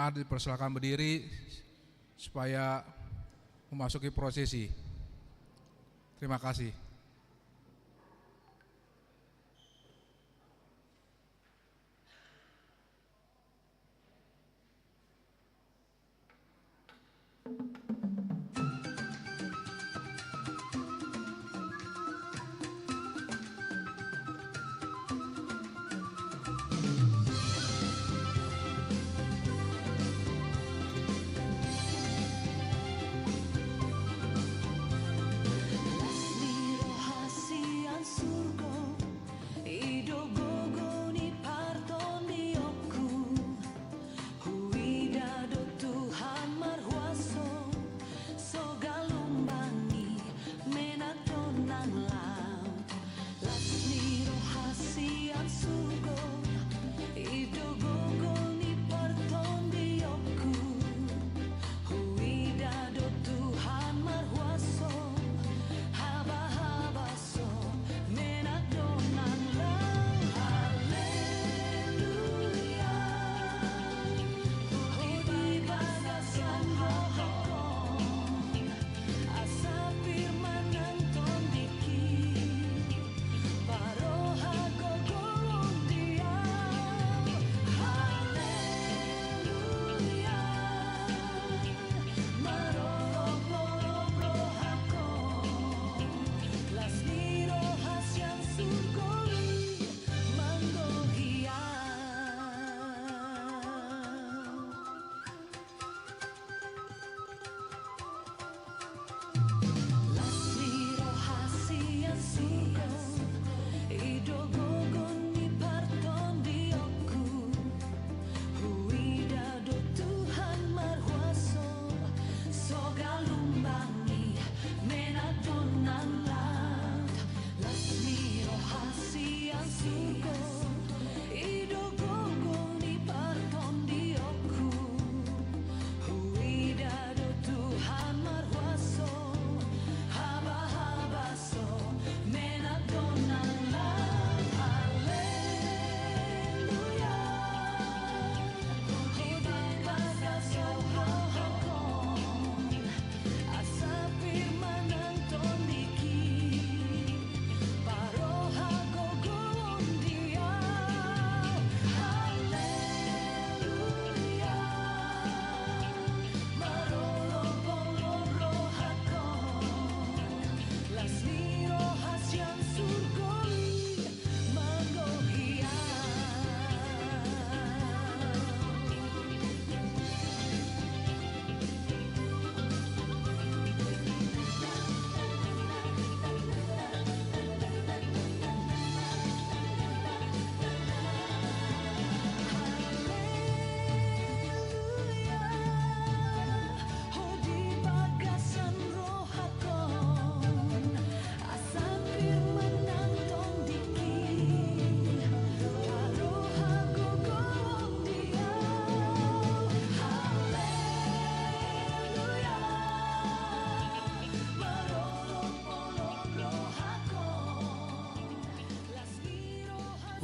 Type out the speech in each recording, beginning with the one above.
Jemaat dipersilakan berdiri supaya memasuki prosesi. Terima kasih.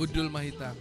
Hudul Mahita.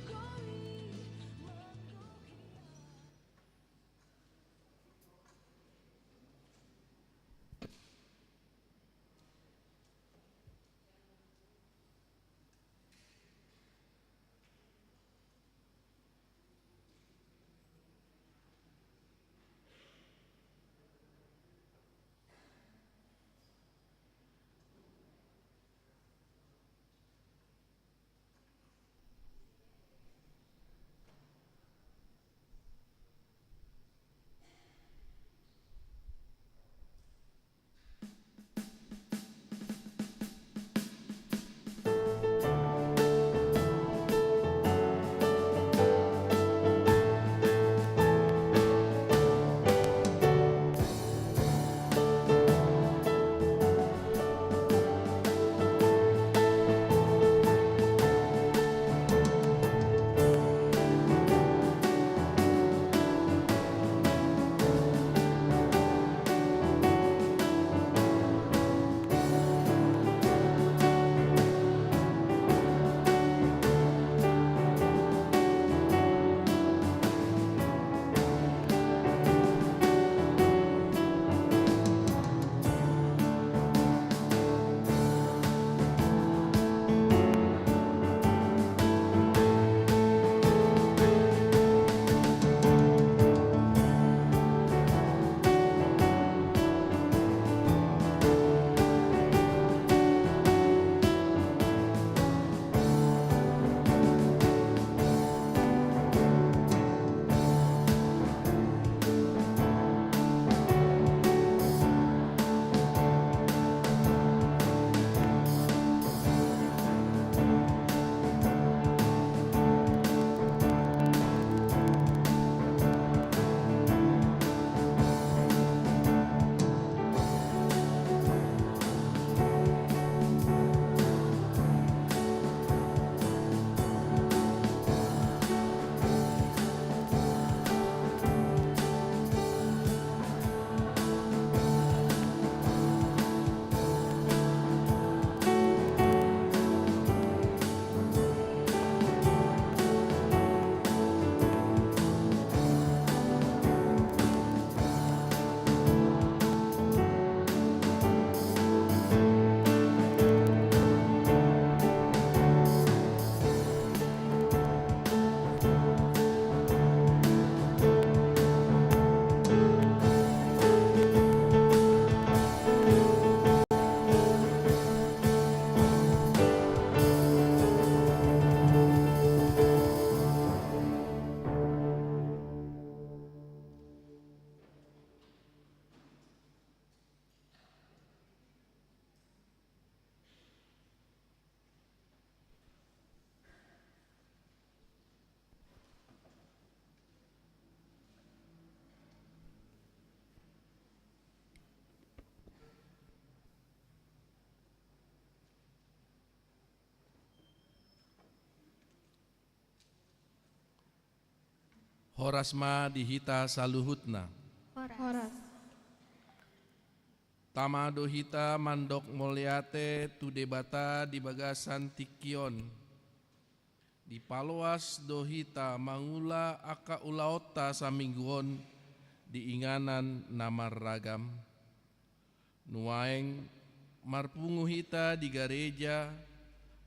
Horasma dihita saluhutna. Horas. Tamado hita mandok moliate tu debata di bagasan tikion. Di paloas dohita mangula aka ulaota samingguon di inganan namar ragam. Nuaeng marpungu hita di gereja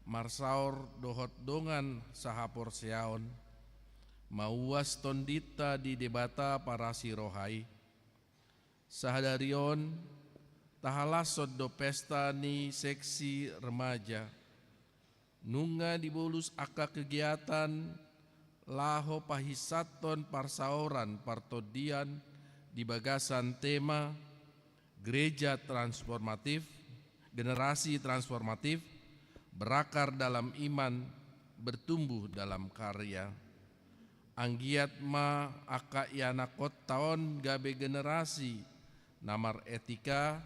marsaur dohot dongan sahapor seaon. Mauas tondita di debata para sirohai. Sahadarion tahalasod do pesta ni seksi remaja. Nunga dibolus aka kegiatan laho pahisaton parsaoran partodian di bagasan tema gereja transformatif, generasi transformatif, berakar dalam iman, bertumbuh dalam karya. Anggiat ma aka ianakot taon gabe generasi namar etika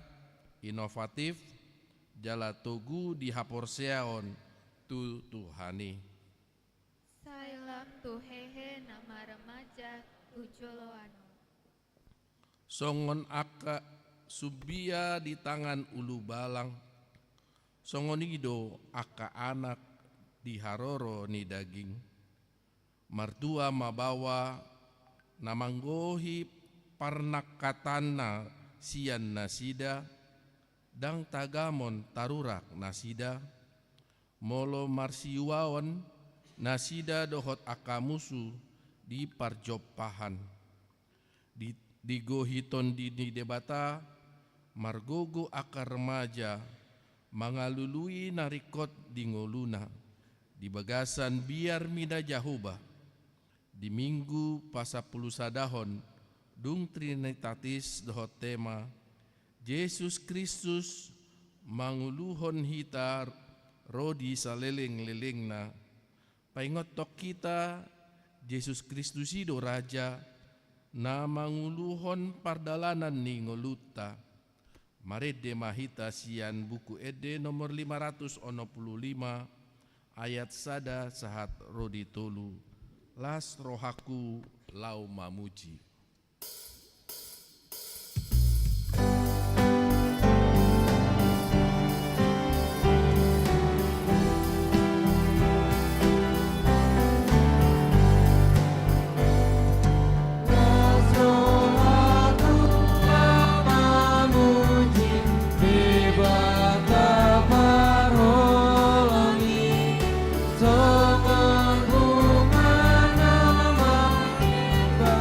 inovatif jala togu di haporseaon tu Tuhani. Sailam tu hehe nama remaja ujoloano. Songon aka subia di tangan ulu balang. Songonido aka anak di haroro ni daging. Martua mabawa namanggohi parnakatana sian nasida dang tagamon tarurak nasida molo marsiwaon nasida dohot akamusu di parjopahan di gohiton di debata margogo akar remaja mangalului narikot di ngoluna di bagasan biar mida jahuba di minggu pasapuluh sadahon dung trinitatis dohot tema Yesus Kristus manguluhon hita rodi saleling-lelingna paingotok kita Yesus Kristus ido raja na manguluhon pardalanan ni ngoluta marede mahita sian buku ede nomor 565 ayat sada sahat rodi tolu las rohaku lau mamuji. Songon bunga nama iba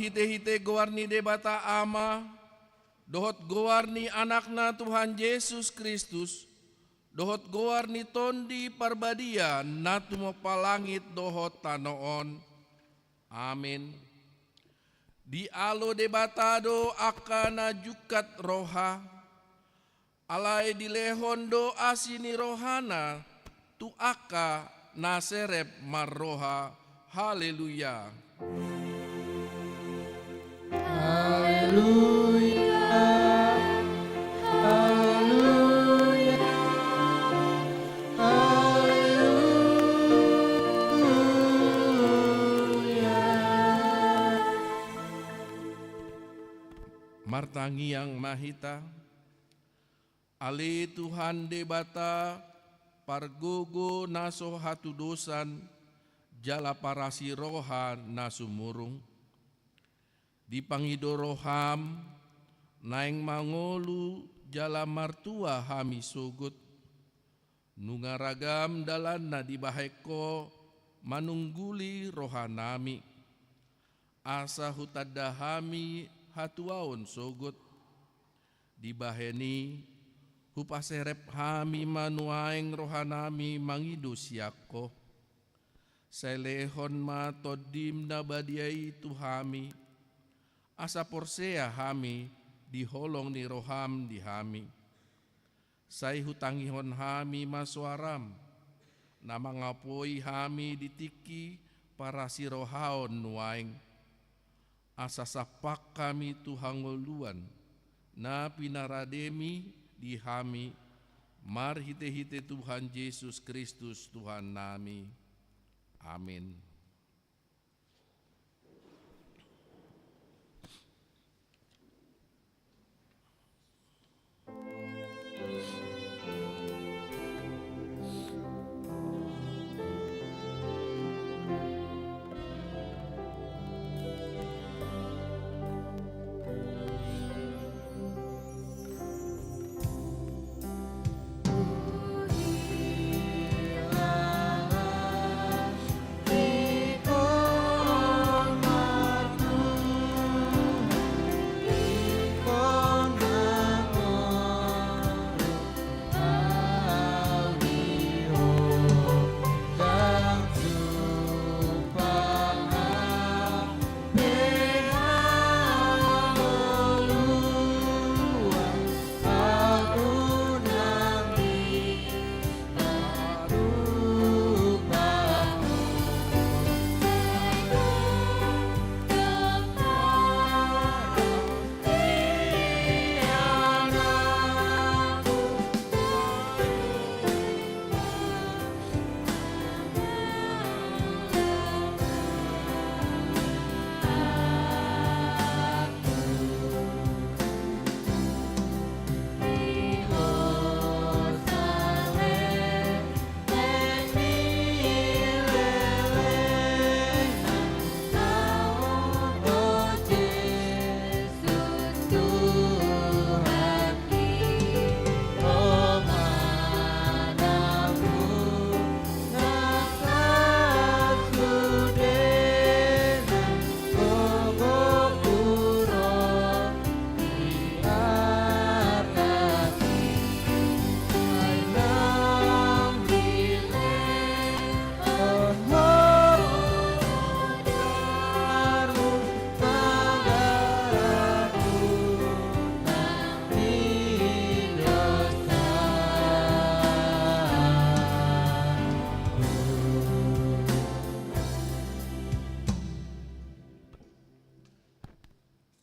hite-hite gowarni debata ama, dohot gowarni anakna Tuhan Yesus Kristus, dohot gowarni tondi parbadia natumo palangit dohot tanoon. Amin. Di alo debatado akana jukat roha, alai dilehon do asini rohana, tu aka naserep marroha. Haleluya. Haleluya, haleluya, haleluya. Martangi yang mahita, ale Tuhan debata, pargogo naso hatu dosan, jala parasi roha nasu murung. Dipangido roham, naeng mangolu jala martua hami sugut. Nungaragam dalanna dibaheko manungguli rohanami. Asa hutada hami hatuaon sugut. Dibaheni hupaserep hami manuaeng rohanami mangido siako. Selehon ma todim na badiai tuhami, asa porsea hami diholong ni roham di hami. Sai hutangihon hami masuaram, nama ngapoi hami ditiki para si rohaon nuaing. Asa sapak kami tuhangoluan, na pinarademi di hami, mar hite-hite Tuhan Yesus Kristus Tuhan nami. Amin.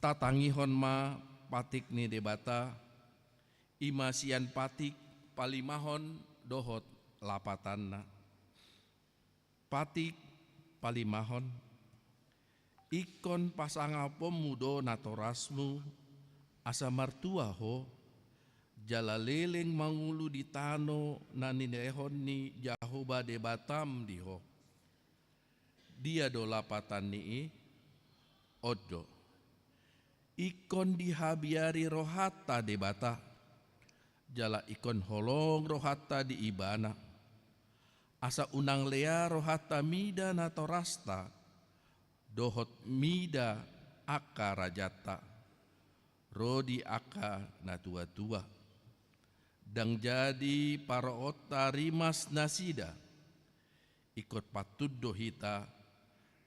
Tatangihon ma patik ni debata, imasian patik palimahon dohot lapatanna. Patik palimahon, ikon pasanga pemudo natorasmu, asa martua ho, jala leleng mangulu di tano naninehon ni Jahoba debatam diho. Dia do lapatan ni odo. Ikon dihabiari rohata debata, jala ikon holong rohata di ibana. Asa unang lea rohata mida natorasta, dohot mida aka rajata, rodi aka na tua-tua, dang jadi para ota rimas nasida, ikut patuddo hita,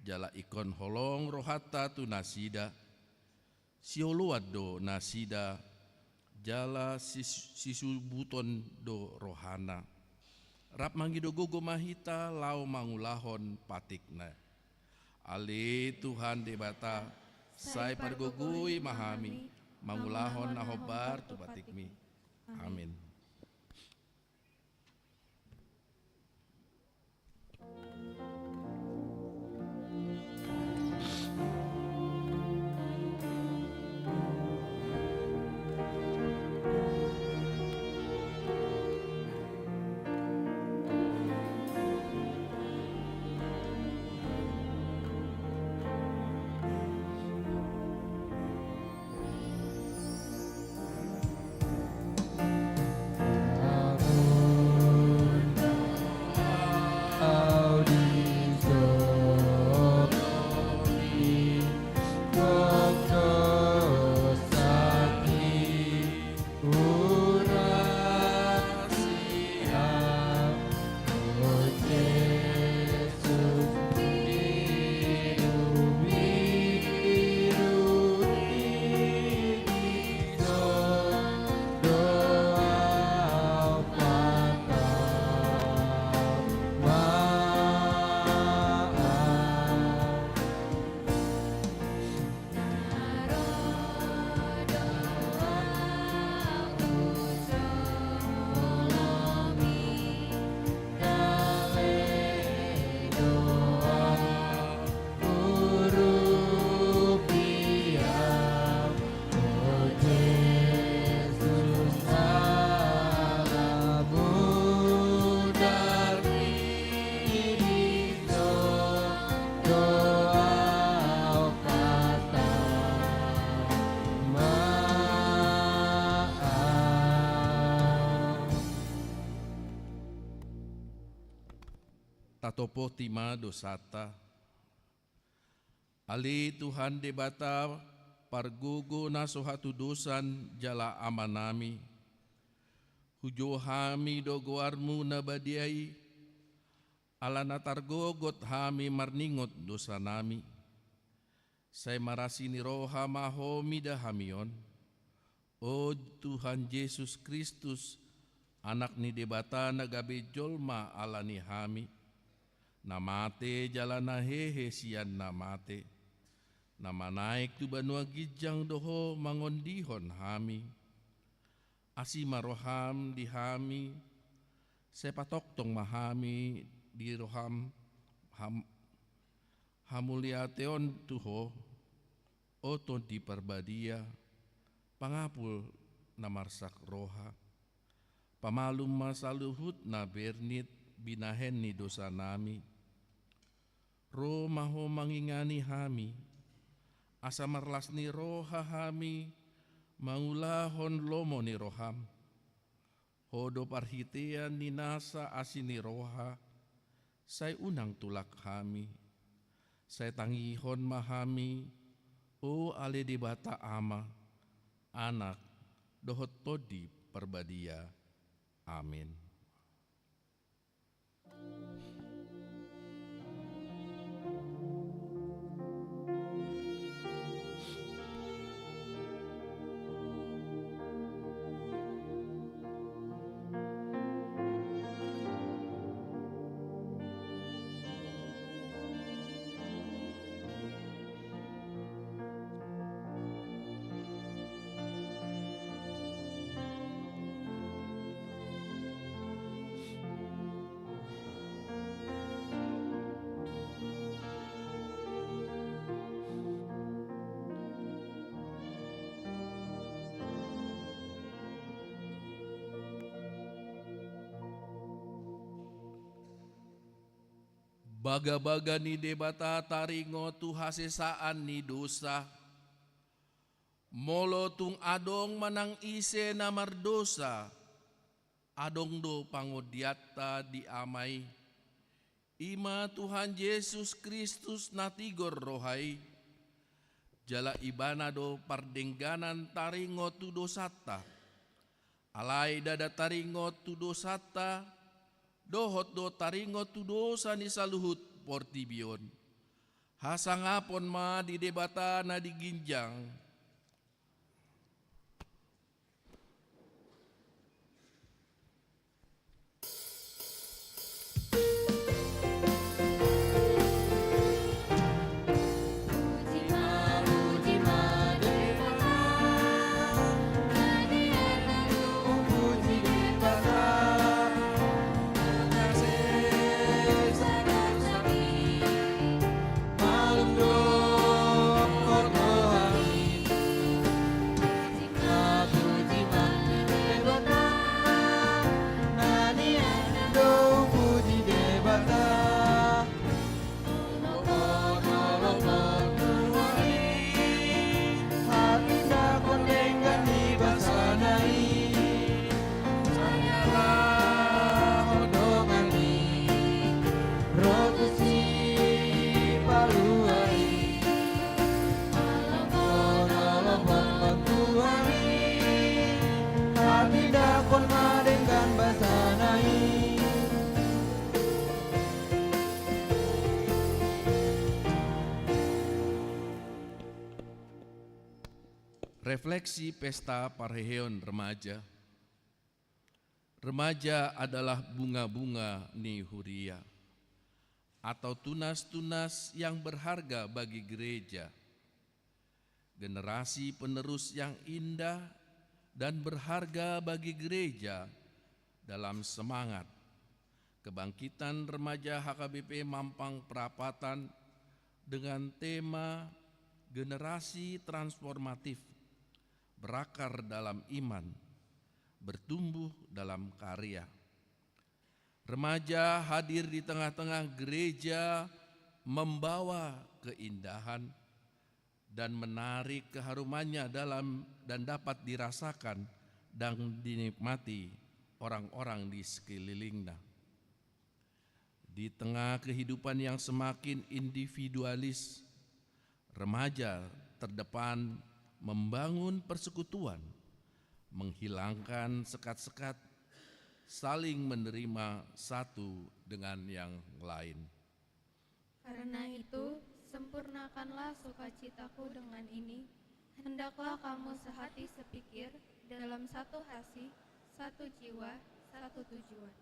jala ikon holong rohata tu nasida, sioluad do nasida, jala sisubuton do rohana, rap mangido gogo mahita lau mangulahon patikna. Ali Tuhan debata, sai pargogui mahami, mangulahon nahobar tu batikmi. Amin. Tatopo tima dosata, ali Tuhan debata pargugo na sohatu dosan jala amanami, hujo hami dogoarmu na badiai, ala natargogot hami marningot dosa nami, say marasini roha mahomi dahamion, o Tuhan Yesus Kristus, anak ni debata nagabe jolma ala ni hami, namate jalana hehe sian namate, nama naik tu banua gijang doho mangondihon hami, asima roham di hami, sepatok tong mahami di roham hamuliateon tuho, oton di perbadia, pangapul namarsak roha, pamalum masaluhut na bernit binahen ni dosa nami, ro maho mangingani hami, asa marlas ni roha hami, mangulahon lomo ni roham, hodo parhitian ni nasa asini roha, say unang tulak hami, say tangihon mahami, o ale di bata ama, anak dohot todi perbadia. Amin. Baga-baga ni debata taringo tu hasesaan ni dosa. Molo tung adong manang ise na mardosa. Adong do pangodiata di amay. Ima Tuhan Yesus Kristus natigor rohay. jala ibana do pardengganan taringo tu dosata, alai dada taringo tu dosata, dohot do taringo tu dosa ni saluhut portibion. Hasangapon ma di debata na diginjang, refleksi pesta Parheon remaja. Remaja adalah bunga-bunga nihuria atau tunas-tunas yang berharga bagi gereja. Generasi penerus yang indah dan berharga bagi gereja dalam semangat kebangkitan remaja HKBP Mampang Perapatan dengan tema generasi transformatif, berakar dalam iman, bertumbuh dalam karya. Remaja hadir di tengah-tengah gereja membawa keindahan dan menarik keharumannya dan dapat dirasakan dan dinikmati orang-orang di sekelilingnya. Di tengah kehidupan yang semakin individualis, remaja terdepan membangun persekutuan, menghilangkan sekat-sekat, saling menerima satu dengan yang lain. Karena itu, sempurnakanlah sukacitaku dengan ini. Hendaklah kamu sehati sepikir, dalam satu hati, satu jiwa, satu tujuan.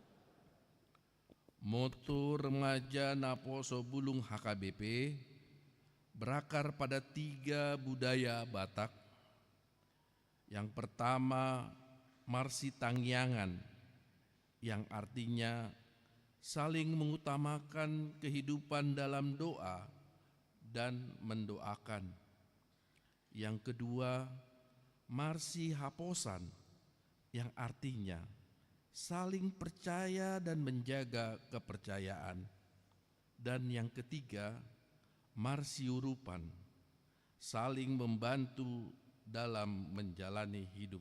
Moto remaja Naposo Bulung HKBP berakar pada 3 budaya Batak. Yang pertama, Marsi Tangyangan, yang artinya saling mengutamakan kehidupan dalam doa dan mendoakan. Yang kedua, Marsi Haposan, yang artinya saling percaya dan menjaga kepercayaan. Dan yang ketiga, Marsi Urupan, saling membantu dalam menjalani hidup.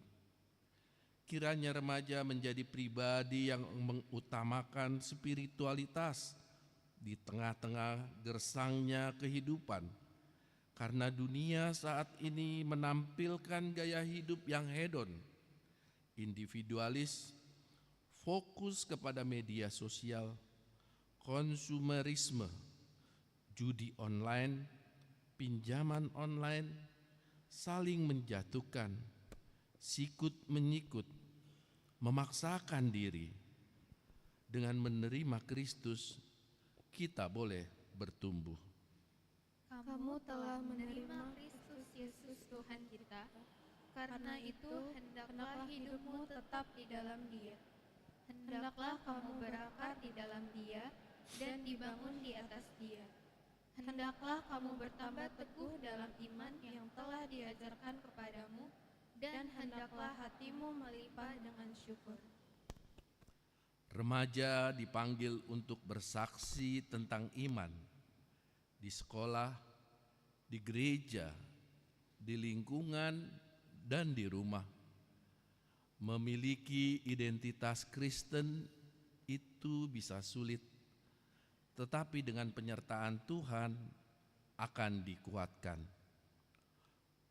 Kiranya remaja menjadi pribadi yang mengutamakan spiritualitas di tengah-tengah gersangnya kehidupan, karena dunia saat ini menampilkan gaya hidup yang hedon, individualis, fokus kepada media sosial, konsumerisme, judi online, pinjaman online, saling menjatuhkan, sikut menyikut, memaksakan diri. Dengan menerima Kristus, kita boleh bertumbuh. Kamu telah menerima Kristus Yesus Tuhan kita. Karena itu, hendaklah hidupmu tetap di dalam Dia. Hendaklah kamu berakar di dalam Dia dan dibangun di atas Dia. Hendaklah kamu bertambah teguh dalam iman yang telah diajarkan kepadamu, dan hendaklah hatimu melimpah dengan syukur. Remaja dipanggil untuk bersaksi tentang iman di sekolah, di gereja, di lingkungan, dan di rumah. Memiliki identitas Kristen itu bisa sulit, tetapi dengan penyertaan Tuhan akan dikuatkan.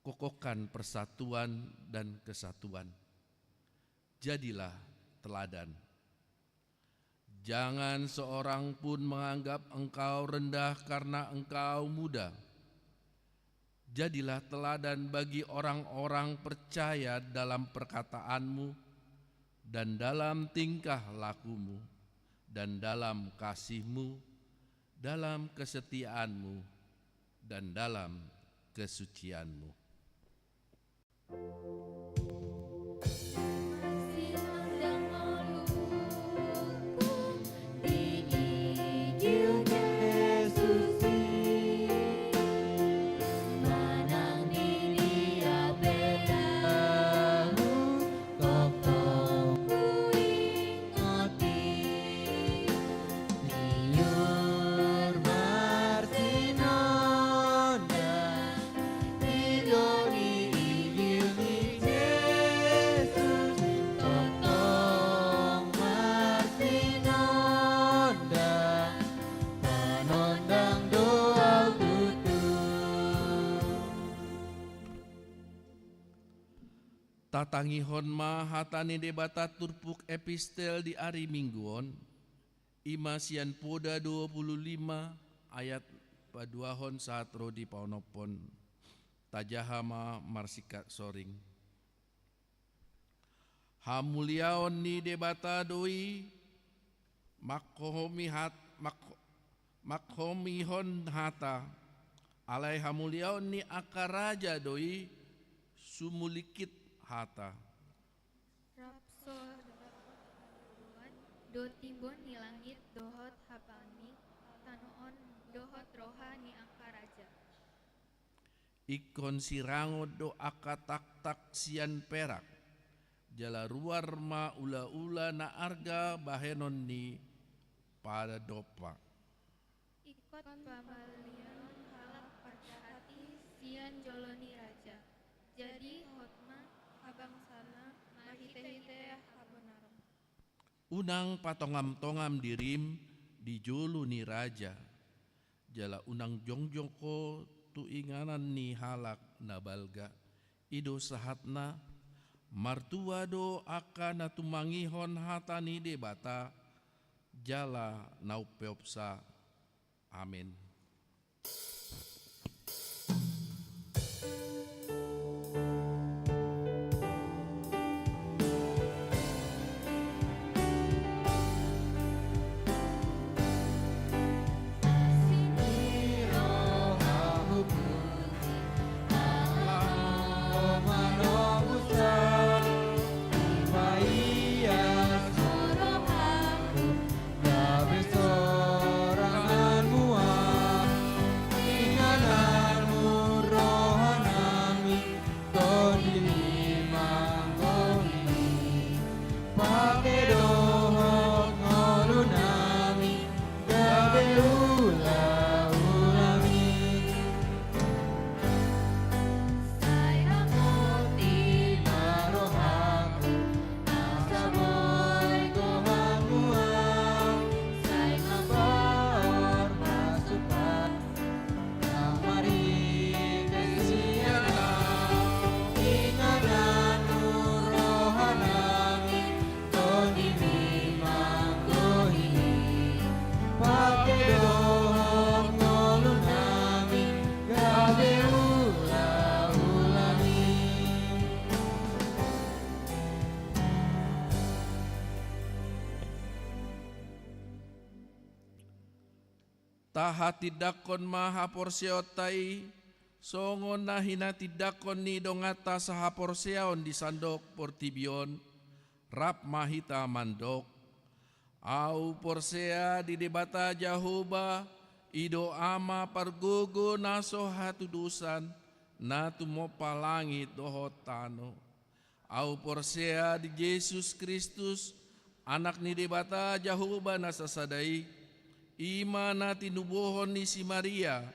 kokohkan persatuan dan kesatuan. Jadilah teladan. Jangan seorang pun menganggap engkau rendah karena engkau muda. Jadilah teladan bagi orang-orang percaya dalam perkataanmu dan dalam tingkah lakumu dan dalam kasihmu, dalam kesetiaanmu dan dalam kesucianmu. Tatangihon ma hatani debata turpuk epistel di hari mingguon, imasian poda 25 ayat paduahon saat rodi paunopon, tajahama marsikat soring. Hamuliaon ni debata doi, makhomihon hata, alai hamuliaon ni akaraja doi, sumulikit hata. Rapso do timbon ni langit dohot hapalmi, tanoon dohot roha ni angkaraja. Ikon sirango do akatak-tak sian perak, jala ruar ma ula-ula na arga bahenon ni pada dopa. Ikot pamalian halak parcaati sian joloni raja. Jadi hotma abang sana mahite-hite habonarong. Unang patongam-tongam dirim di julu ni raja, jala unang jongjongko tu inganan ni halak nabalga, ido sahatna martua do akana tumangihon hatani debata, jala naupeopsa. Amin. Taha tidakon maha porseotai, songon nahina tidakon ni dongata saha porseon di sandok portibion, rap mahita mandok, au porsea di debata jahoba, ido ama pargogo naso hatudusan, natu mopa langit dohotano, au porsea di Yesus Kristus, anak ni debata jahoba nasasadai, Ima tinubuhon ni si Maria,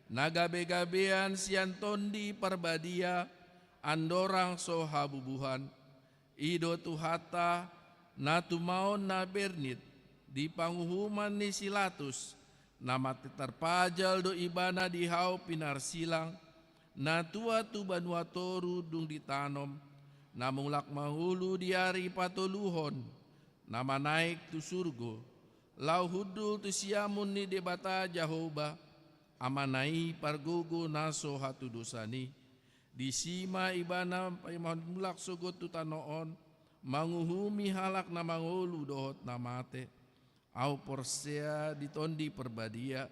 nagabe-gabean sian tondi parbadia, andorang soha bubuhan, ido tuhata, natumaon na bernit, di panguhuman ni Silatus, nama terpajal do ibana di hau pinar silang, na tua tu banua toru dung ditanom, namung lak mahulu diari patoluhon, nama naik tu surgo, lau hudul tu siamun ni debata Jahoba, amanai pargogo naso hatu dosani, disima ibana paimahon mulak sogot tu tanoon, manguhumi halak na mangolu dohot namate, au porsea ditondi perbadia,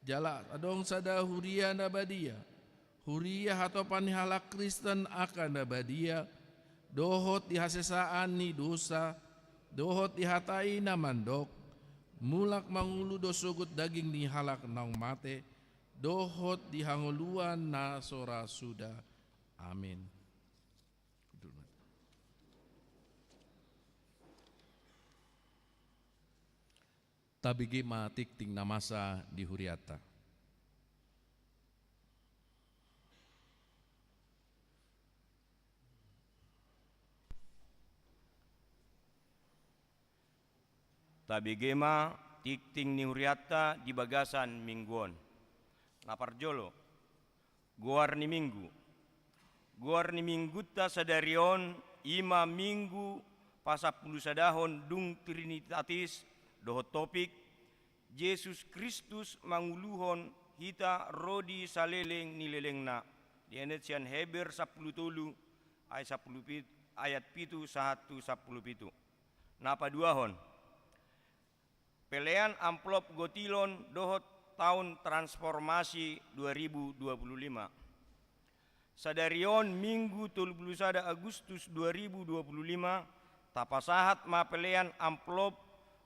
jala adong sada huria nabadia, huria hatopan halak Kristen akan nabadia, dohot dihasesaan ni dosa, dohot dihatai na mandok, mulak mangulu dosogut daging ni halak nang mate, dohot dihanguluan na sora suda. Amin. Tabigi matik ting namasa di huriata. Tabigema tikting ni huriata di bagasan mingguon. Naparjolo, guar ni minggu. Guar ni mingguta sadarion ima minggu pasapuluh sadahon dung trinitatis dohot topik Yesus Kristus manguluhon hita rodi saleleng nilelengna. Di Enesian Heber 10 tolu ayat pitu 1 10 pitu. Napa duahon? Pelean amplop gotilon dohot tahun transformasi 2025. Sadarion minggu 31 Agustus 2025 tapasahat ma pelean amplop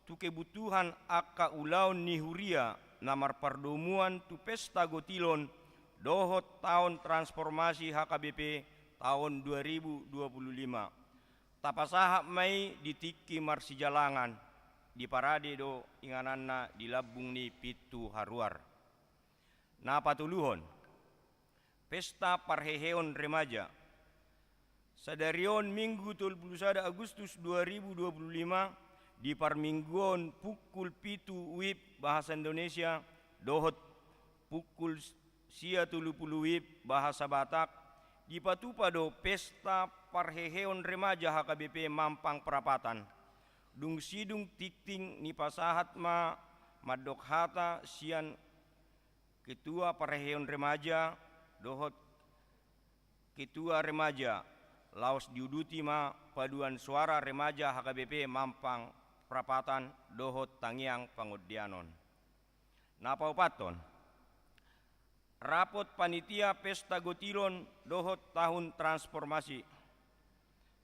tu kebutuhan akka ulaun ni huria namar pardomuan tu pesta gotilon dohot tahun transformasi HKBP tahun 2025. Tapasahat mai ditiki marsijalangan di parade do ingananna di labung ni pitu haruar. Na patuluhon pesta parheheon remaja sadarion minggu 31 Agustus 2025 di parmingguon pukul pitu wib bahasa Indonesia dohot pukul sia 30 wib bahasa Batak di patupado pesta parheheon remaja HKBP Mampang Perapatan. Dung sidung tikting ni pasahat ma madok hata sian ketua parheheon remaja dohot ketua remaja laos diuduti ma paduan suara remaja HKBP Mampang Perapatan dohot tangiang pangodianon. Napa upaton? Rapot panitia pesta gotilon dohot tahun transformasi.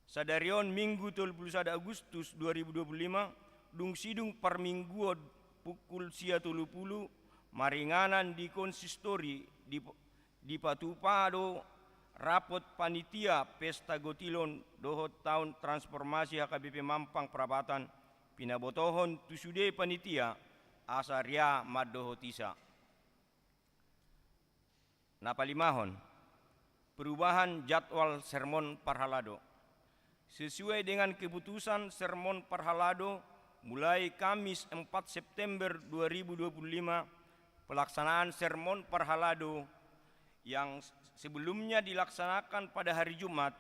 Sadarion minggu 31 Agustus 2025 dung sidung parmingguod pukul sia 30 maringanan di konsistori di patupado rapot panitia pesta gotilon dohot tahun transformasi HKBP Mampang Perapatan pinabotohon tusude panitia asaria madohotisa. Napalimahon perubahan jadwal sermon parhalado. Sesuai dengan keputusan sermon parhalado mulai Kamis 4 September 2025 pelaksanaan sermon parhalado yang sebelumnya dilaksanakan pada hari Jumat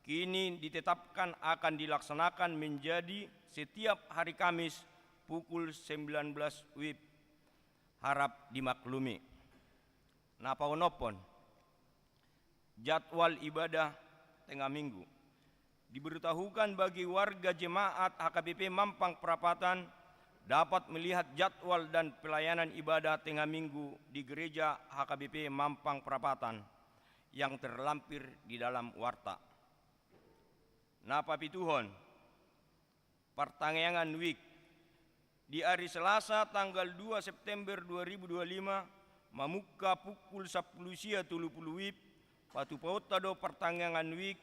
kini ditetapkan akan dilaksanakan menjadi setiap hari Kamis pukul 19 WIB. Harap dimaklumi. Napa onopon? Jadwal ibadah tengah minggu diberitahukan bagi warga jemaat HKBP Mampang Perapatan dapat melihat jadwal dan pelayanan ibadah tengah minggu di gereja HKBP Mampang Perapatan yang terlampir di dalam warta. Napa pituhon? Pertangyangan week di hari Selasa tanggal 2 September 2025 mamuka pukul 10 sia 30 WIB patupauta do pertangyangan week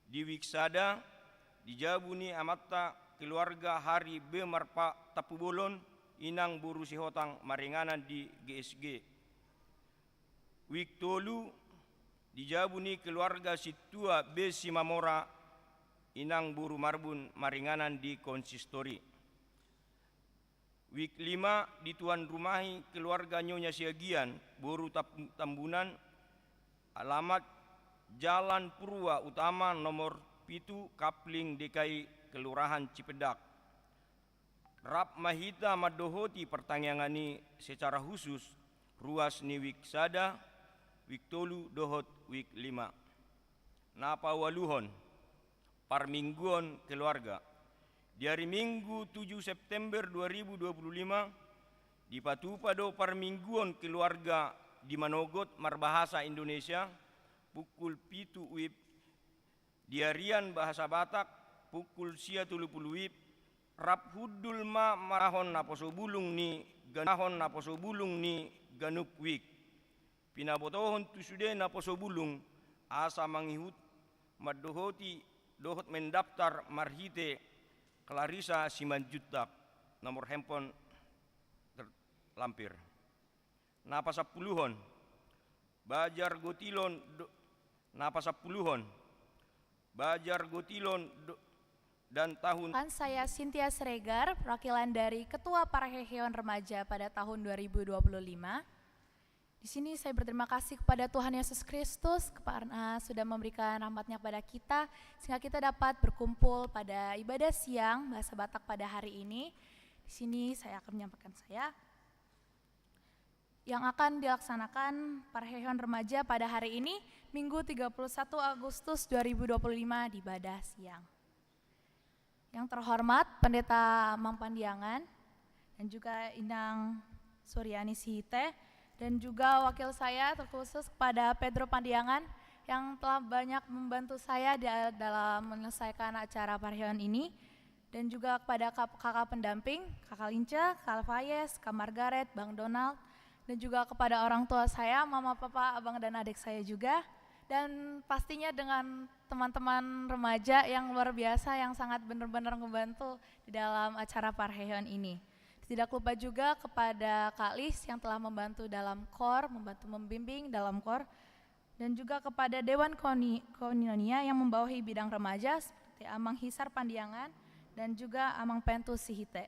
di Wiksada dijabuni amatta keluarga hari Bemarpa Tapubolon inang buru sihotang maringanan di GSG. Week tolu dijabuni keluarga situa B Simamora inang buru marbun maringanan di konsistori. Week 5 di tuan rumahi keluarga Nyonya Siagian buru Tambunan alamat Jalan Purwa Utama nomor 7 Kapling DKI Kelurahan Cipedak. Rap mahita madohoti pertanyangani secara khusus ruas ni wik sada, wik tolu dohot wik 5. Napa waluhon parmingguan keluarga. Di hari Minggu 7 September 2025 dipatupado parmingguan keluarga di Manogot Marbahasa Indonesia pukul 7 WIB, di harian bahasa Batak pukul 30 WIB, rap hudul ma marahon naposo bulung ni ganup wik. Pinabotohon tusude naposo bulung asa mangihut madohoti dohot mendaftar marhite Clarissa Simanjuntak, nomor handphone lampir. Napa sapuluhon Bajar Gotilon Napa sapuluhon Bajar Gotilon dan tahun. Saya Cynthia Siregar, perwakilan dari Ketua Parheheon Remaja pada tahun 2025. Di sini saya berterima kasih kepada Tuhan Yesus Kristus karena sudah memberikan rahmat-Nya kepada kita sehingga kita dapat berkumpul pada ibadah siang bahasa Batak pada hari ini. Di sini saya akan menyampaikan yang akan dilaksanakan Parheheon Remaja pada hari ini, Minggu 31 Agustus 2025 di ibadah siang. Yang terhormat Pendeta Mang Pandiangan dan juga Inang Suryani Sihite, dan juga wakil saya terkhusus kepada Pedro Pandiangan yang telah banyak membantu saya dalam menyelesaikan acara Parheheon ini, dan juga kepada kakak pendamping, Kakak Lince, Kak Fayes, Kak Margaret, Bang Donald, dan juga kepada orang tua saya, mama, papa, abang dan adik saya juga, dan pastinya dengan teman-teman remaja yang luar biasa yang sangat benar-benar membantu di dalam acara Parheheon ini. Tidak lupa juga kepada Kak Lis yang telah membantu dalam KOR, membantu membimbing dalam KOR, dan juga kepada Dewan Koinonia yang membawahi bidang remaja seperti Amang Hisar Pandiangan dan juga Amang Pentus Sihite.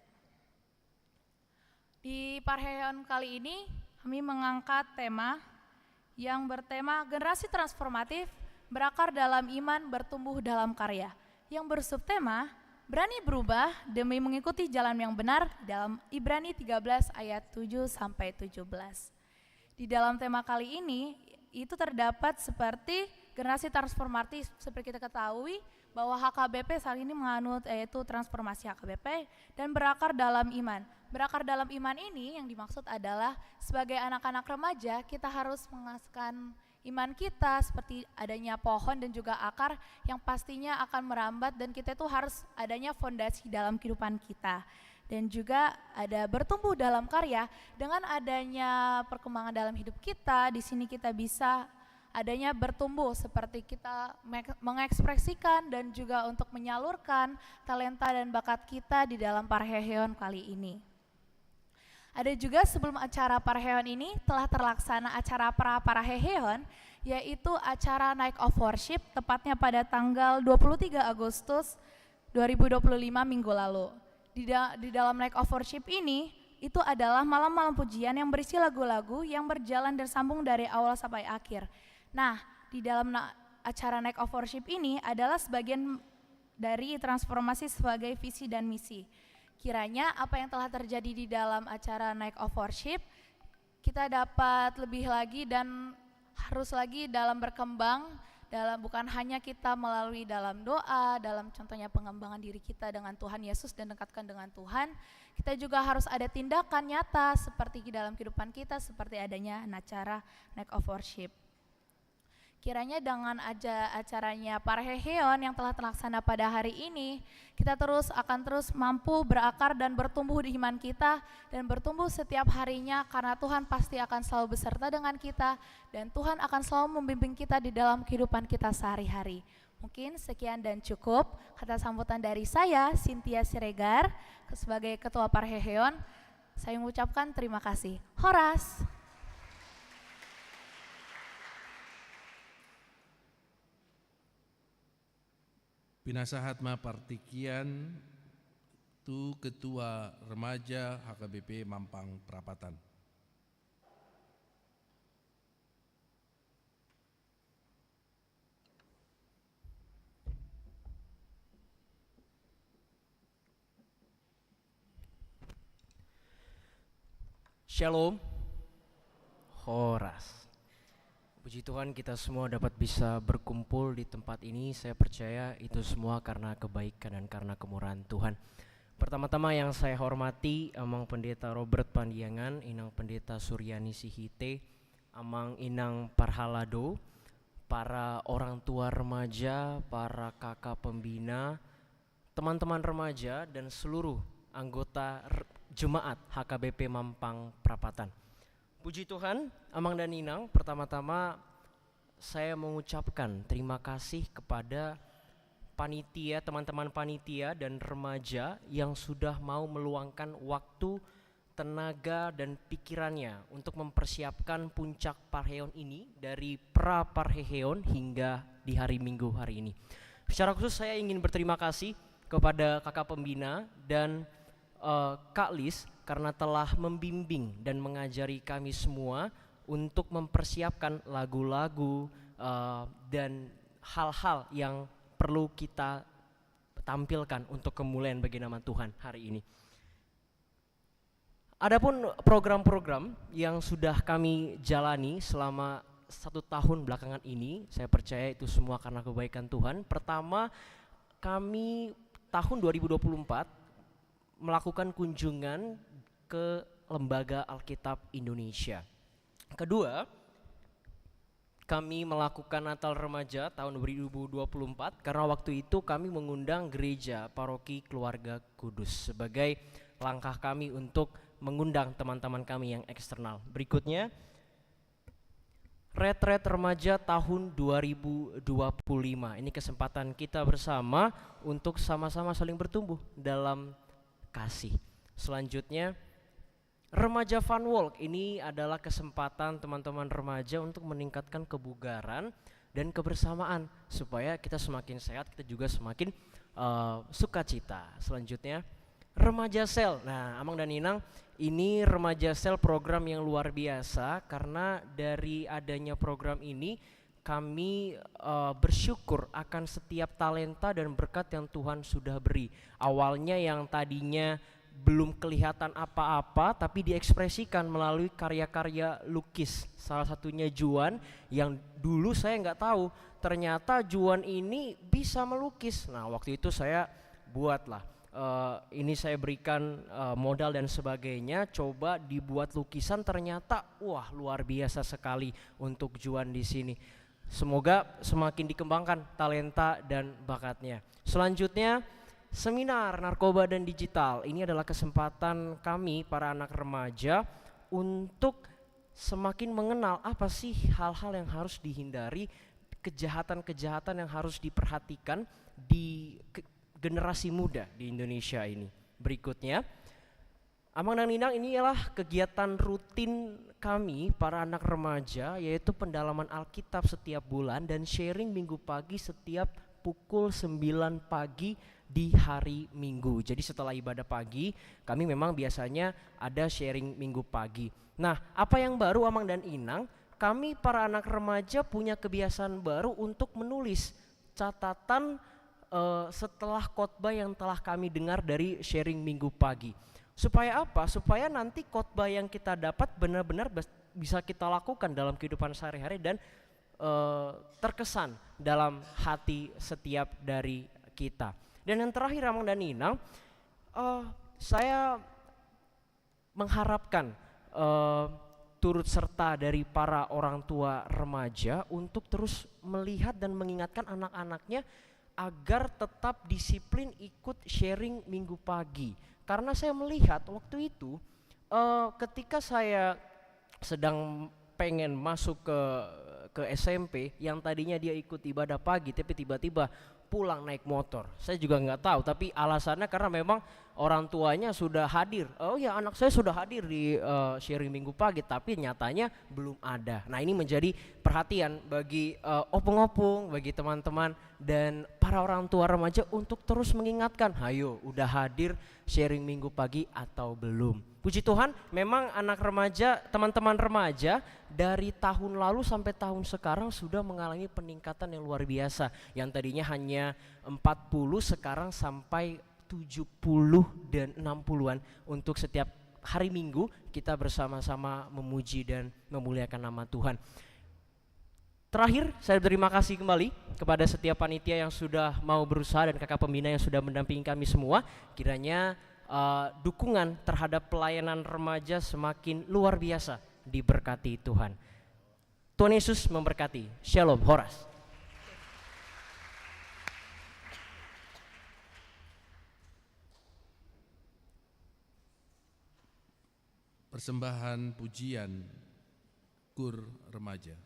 Di Parheheon kali ini kami mengangkat tema yang bertema generasi transformatif, berakar dalam iman, bertumbuh dalam karya, yang bersubtema berani berubah demi mengikuti jalan yang benar dalam Ibrani 13 ayat 7-17. Di dalam tema kali ini itu terdapat seperti generasi transformatif, seperti kita ketahui bahwa HKBP saat ini menganut yaitu transformasi HKBP dan berakar dalam iman. Berakar dalam iman ini yang dimaksud adalah sebagai anak-anak remaja kita harus mengasahkan iman kita seperti adanya pohon dan juga akar yang pastinya akan merambat, dan kita itu harus adanya fondasi dalam kehidupan kita. Dan juga ada bertumbuh dalam karya dengan adanya perkembangan dalam hidup kita. Di sini kita bisa adanya bertumbuh seperti kita mengekspresikan dan juga untuk menyalurkan talenta dan bakat kita di dalam Parheheon kali ini. Ada juga sebelum acara Parheheon ini telah terlaksana acara Parheheon, yaitu acara Night of Worship tepatnya pada tanggal 23 Agustus 2025 minggu lalu. Di dalam Night of Worship ini itu adalah malam-malam pujian yang berisi lagu-lagu yang berjalan dan sambung dari awal sampai akhir. Nah, di dalam acara Night of Worship ini adalah sebagian dari transformasi sebagai visi dan misi. Kiranya apa yang telah terjadi di dalam acara Night of Worship, kita dapat lebih lagi dan harus lagi dalam berkembang, bukan hanya kita melalui dalam doa, dalam contohnya pengembangan diri kita dengan Tuhan Yesus dan dekatkan dengan Tuhan, kita juga harus ada tindakan nyata seperti di dalam kehidupan kita, seperti adanya acara Night of Worship. Kiranya dengan acaranya Parheheon yang telah terlaksana pada hari ini, kita akan terus mampu berakar dan bertumbuh di iman kita dan bertumbuh setiap harinya karena Tuhan pasti akan selalu beserta dengan kita dan Tuhan akan selalu membimbing kita di dalam kehidupan kita sehari-hari. Mungkin sekian dan cukup kata sambutan dari saya, Cynthia Siregar, sebagai Ketua Parheheon. Saya mengucapkan terima kasih. Horas. Pinasahat ma partikian tu Ketua Remaja HKBP Mampang Perapatan. Shalom. Horas. Puji Tuhan kita semua dapat bisa berkumpul di tempat ini. Saya percaya itu semua karena kebaikan dan karena kemurahan Tuhan. Pertama-tama yang saya hormati Amang Pendeta Robert Pandiangan, Inang Pendeta Suryani Sihite, Amang Inang Parhalado, para orang tua remaja, para kakak pembina, teman-teman remaja dan seluruh anggota jemaat HKBP Mampang Prapatan. Puji Tuhan, Amang dan Inang, pertama-tama saya mengucapkan terima kasih kepada panitia, teman-teman panitia dan remaja yang sudah mau meluangkan waktu, tenaga dan pikirannya untuk mempersiapkan puncak Parheon ini dari pra Parheon hingga di hari Minggu hari ini. Secara khusus saya ingin berterima kasih kepada kakak pembina dan Kak Lis karena telah membimbing dan mengajari kami semua untuk mempersiapkan lagu-lagu dan hal-hal yang perlu kita tampilkan untuk kemuliaan bagi nama Tuhan hari ini. Adapun program-program yang sudah kami jalani selama 1 tahun belakangan ini, saya percaya itu semua karena kebaikan Tuhan. Pertama, kami tahun 2024 melakukan kunjungan ke Lembaga Alkitab Indonesia. Kedua, kami melakukan Natal Remaja tahun 2024 karena waktu itu kami mengundang gereja paroki Keluarga Kudus sebagai langkah kami untuk mengundang teman-teman kami yang eksternal. Berikutnya, Retret Remaja tahun 2025. Ini kesempatan kita bersama untuk sama-sama saling bertumbuh dalam kasih. Selanjutnya, Remaja Fun Walk. Ini adalah kesempatan teman-teman remaja untuk meningkatkan kebugaran dan kebersamaan supaya kita semakin sehat, kita juga semakin sukacita. Selanjutnya, Remaja Sel. Nah, Amang dan Inang, ini Remaja Sel program yang luar biasa karena dari adanya program ini kami bersyukur akan setiap talenta dan berkat yang Tuhan sudah beri. Awalnya yang tadinya belum kelihatan apa-apa tapi diekspresikan melalui karya-karya lukis. Salah satunya Juan yang dulu saya nggak tahu ternyata Juan ini bisa melukis. Nah, waktu itu saya buatlah. Ini saya berikan modal dan sebagainya, coba dibuat lukisan, ternyata wah luar biasa sekali untuk Juan di sini. Semoga semakin dikembangkan talenta dan bakatnya. Selanjutnya, seminar narkoba dan digital. Ini adalah kesempatan kami para anak remaja untuk semakin mengenal apa sih hal-hal yang harus dihindari, kejahatan-kejahatan yang harus diperhatikan di generasi muda di Indonesia ini. Berikutnya, Amang dan Inang, ini adalah kegiatan rutin kami para anak remaja, yaitu pendalaman Alkitab setiap bulan dan sharing minggu pagi setiap pukul 9 pagi di hari Minggu. Jadi setelah ibadah pagi, kami memang biasanya ada sharing minggu pagi. Nah, apa yang baru Amang dan Inang? Kami para anak remaja punya kebiasaan baru untuk menulis catatan setelah khotbah yang telah kami dengar dari sharing minggu pagi. Supaya apa? Supaya nanti khotbah yang kita dapat benar-benar bisa kita lakukan dalam kehidupan sehari-hari dan terkesan dalam hati setiap dari kita. Dan yang terakhir Amang dan Inang, saya mengharapkan turut serta dari para orang tua remaja untuk terus melihat dan mengingatkan anak-anaknya agar tetap disiplin ikut sharing minggu pagi. Karena saya melihat waktu itu ketika saya sedang pengen masuk ke SMP yang tadinya dia ikut ibadah pagi tapi tiba-tiba pulang naik motor. Saya juga nggak tahu, tapi alasannya karena memang orang tuanya sudah hadir. Oh ya, anak saya sudah hadir di sharing minggu pagi, tapi nyatanya belum ada. Nah, ini menjadi perhatian bagi opung-opung, bagi teman-teman dan para orang tua remaja untuk terus mengingatkan, hayo udah hadir sharing minggu pagi atau belum. Puji Tuhan, memang anak remaja, teman-teman remaja dari tahun lalu sampai tahun sekarang sudah mengalami peningkatan yang luar biasa. Yang tadinya hanya 40 sekarang sampai 70 dan 60-an untuk setiap hari Minggu kita bersama-sama memuji dan memuliakan nama Tuhan. Terakhir, saya berterima kasih kembali kepada setiap panitia yang sudah mau berusaha dan kakak pembina yang sudah mendampingi kami semua. Kiranya dukungan terhadap pelayanan remaja semakin luar biasa diberkati Tuhan. Tuhan Yesus memberkati. Shalom, Horas. Persembahan pujian kur remaja.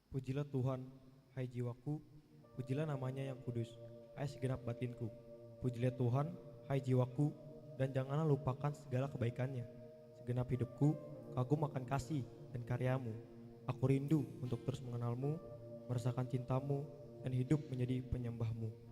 Pujilah Tuhan, hai jiwaku, pujilah namanya yang kudus, hai segenap batinku. Pujilah Tuhan, hai jiwaku, dan janganlah lupakan segala kebaikannya. Segenap hidupku, kagum akan kasih dan karyamu. Aku rindu untuk terus mengenalmu, merasakan cintamu, dan hidup menjadi penyembahmu.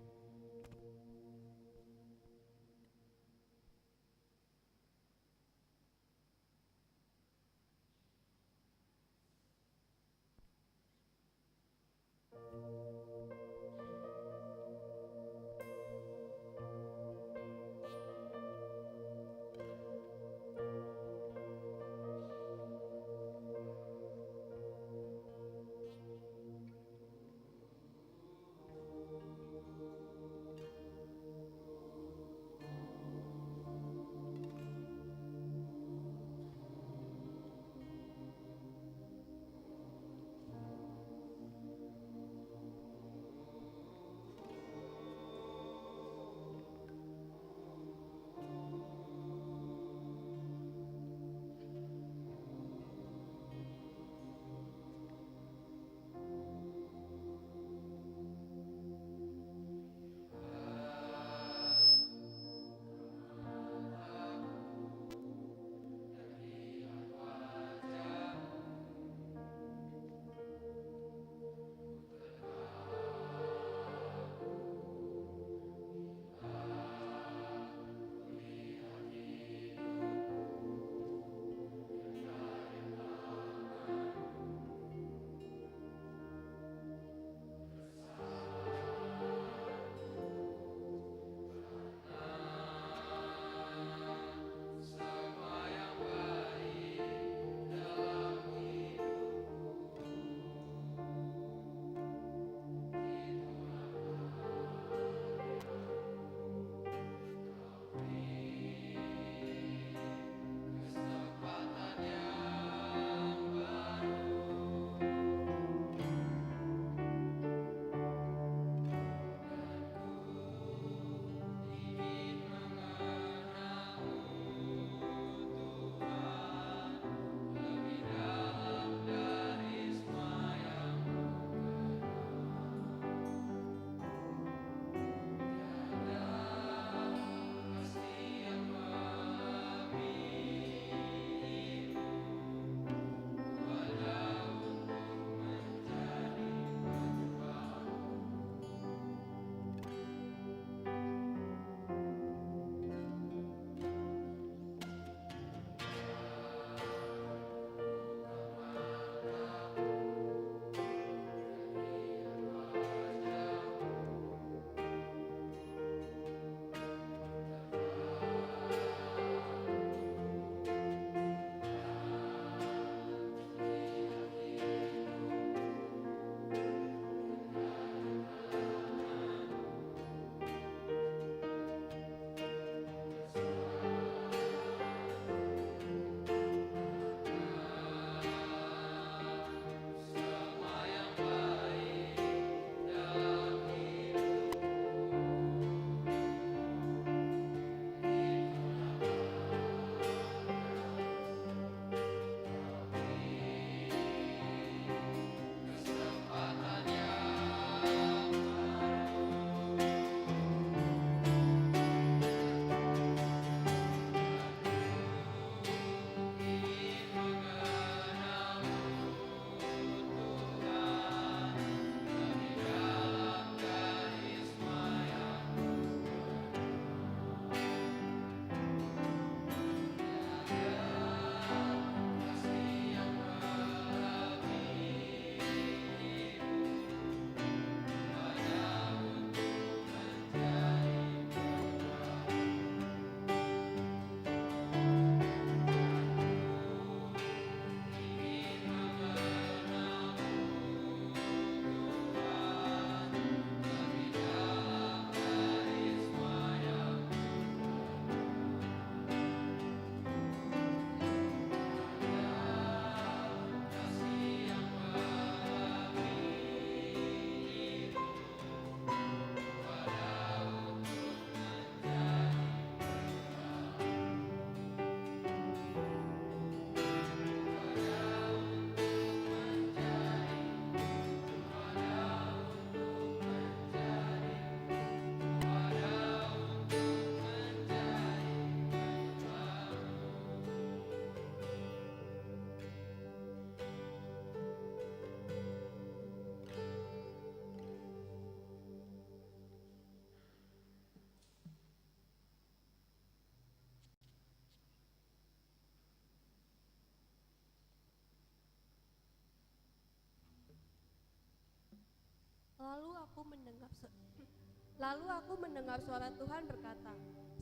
Lalu aku mendengar suara Tuhan berkata,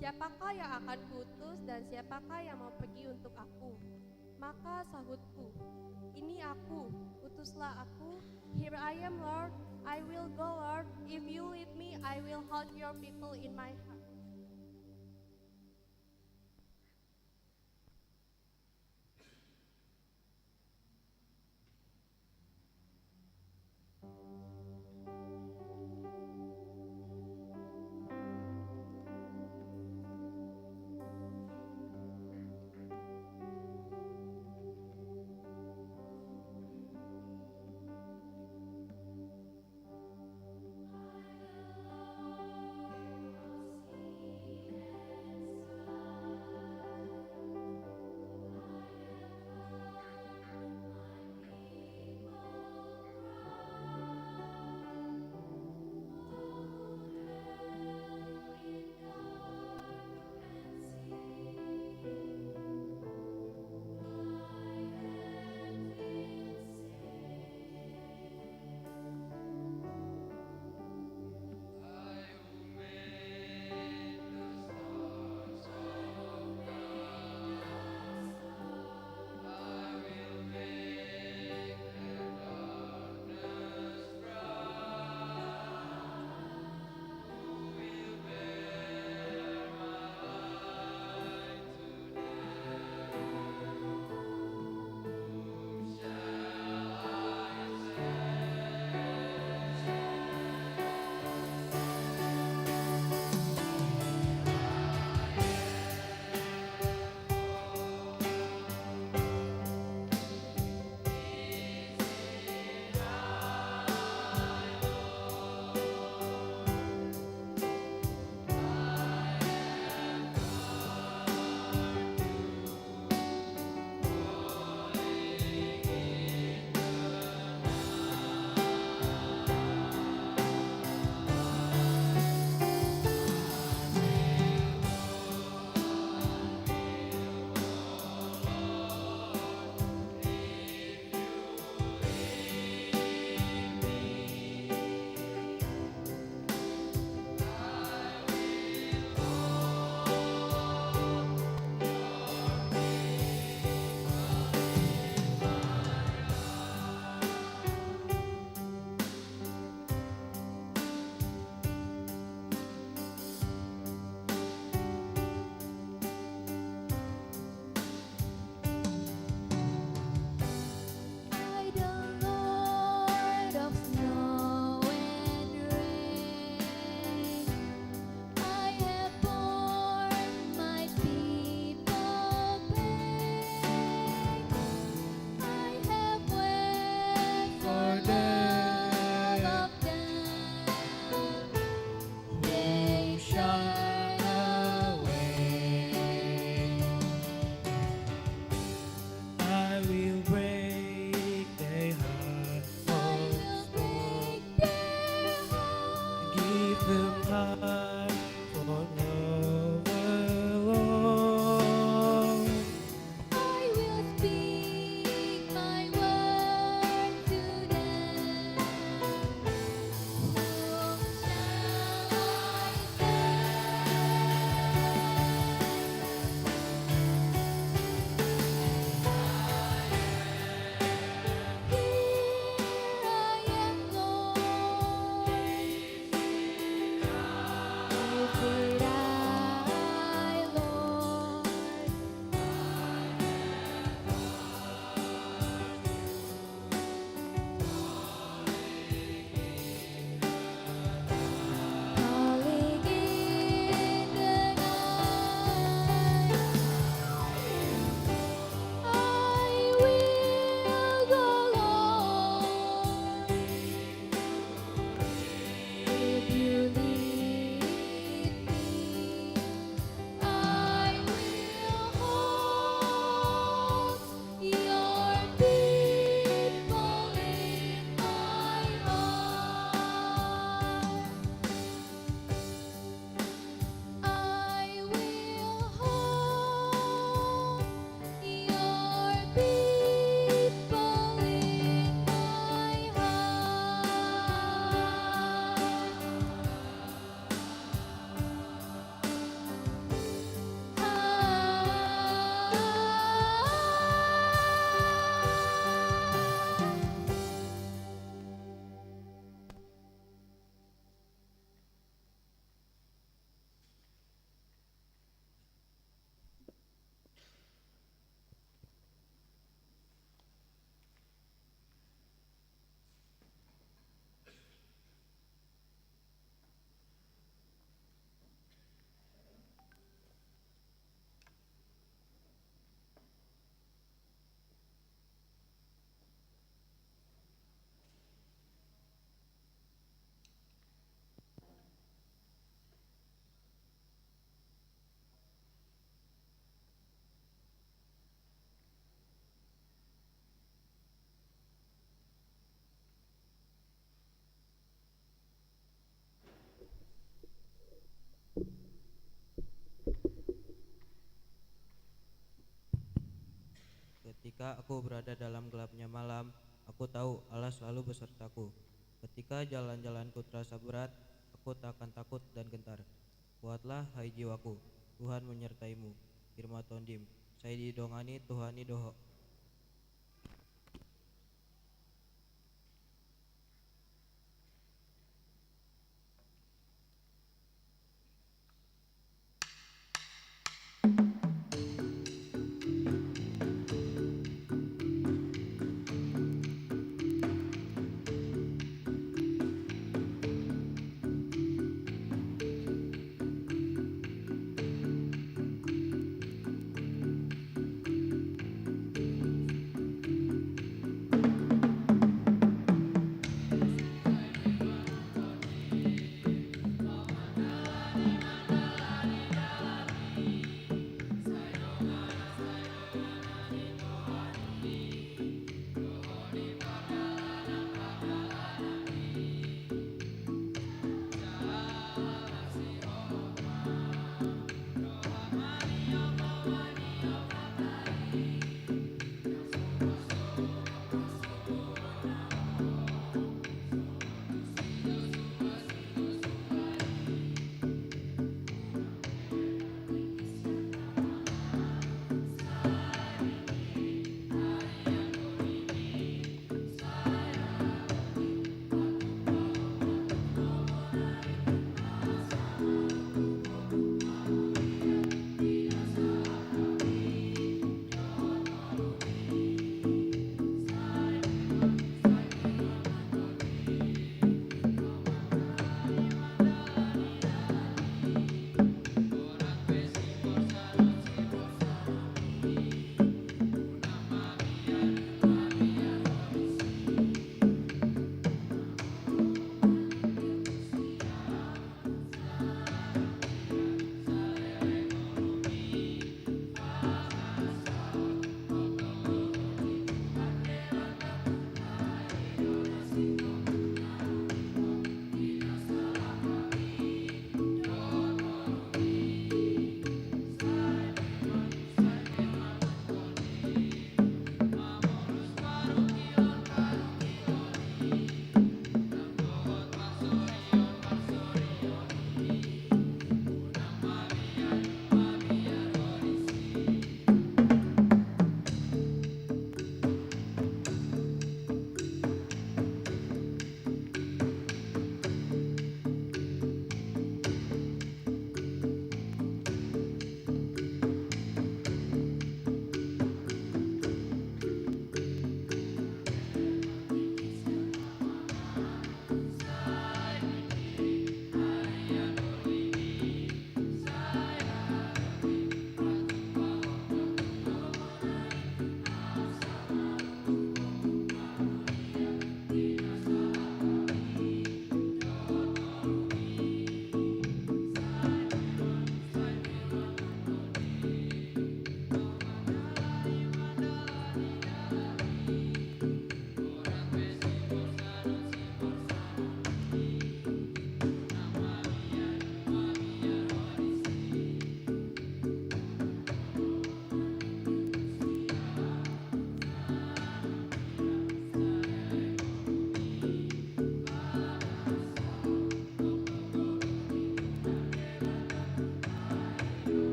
"Siapakah yang akan kuutus dan siapakah yang mau pergi untuk aku?" Maka sahutku, "Ini aku, utuslah aku." "Here I am, Lord, I will go, Lord. If you lead me, I will hold your people in my heart." Ketika aku berada dalam gelapnya malam, aku tahu Allah selalu besertaku. Ketika jalan-jalanku terasa berat, aku tak akan takut dan gentar. Kuatlah hai jiwaku, Tuhan menyertaimu. Firma Tondim, saya didongani Tuhani doho.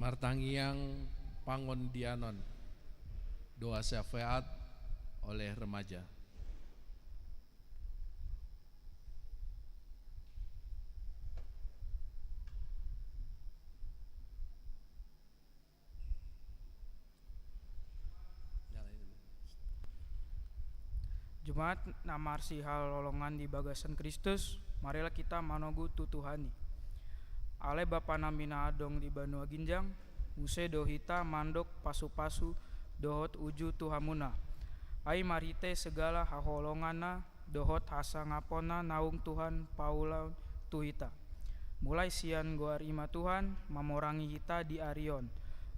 Martangiang Pangondianon, doa syafaat oleh remaja. Jumat namarsi hal lolongan di bagasan Kristus, marilah kita manogu tutuhani. Ale bapa namina adong di Banua Ginjang, use dohita mandok pasu-pasu dohot uju tuhamuna. Ai marite segala haholongana dohot hasa ngapona naung Tuhan paula tuhita. Mulai sian goar ima Tuhan mamorangi hita di Arion.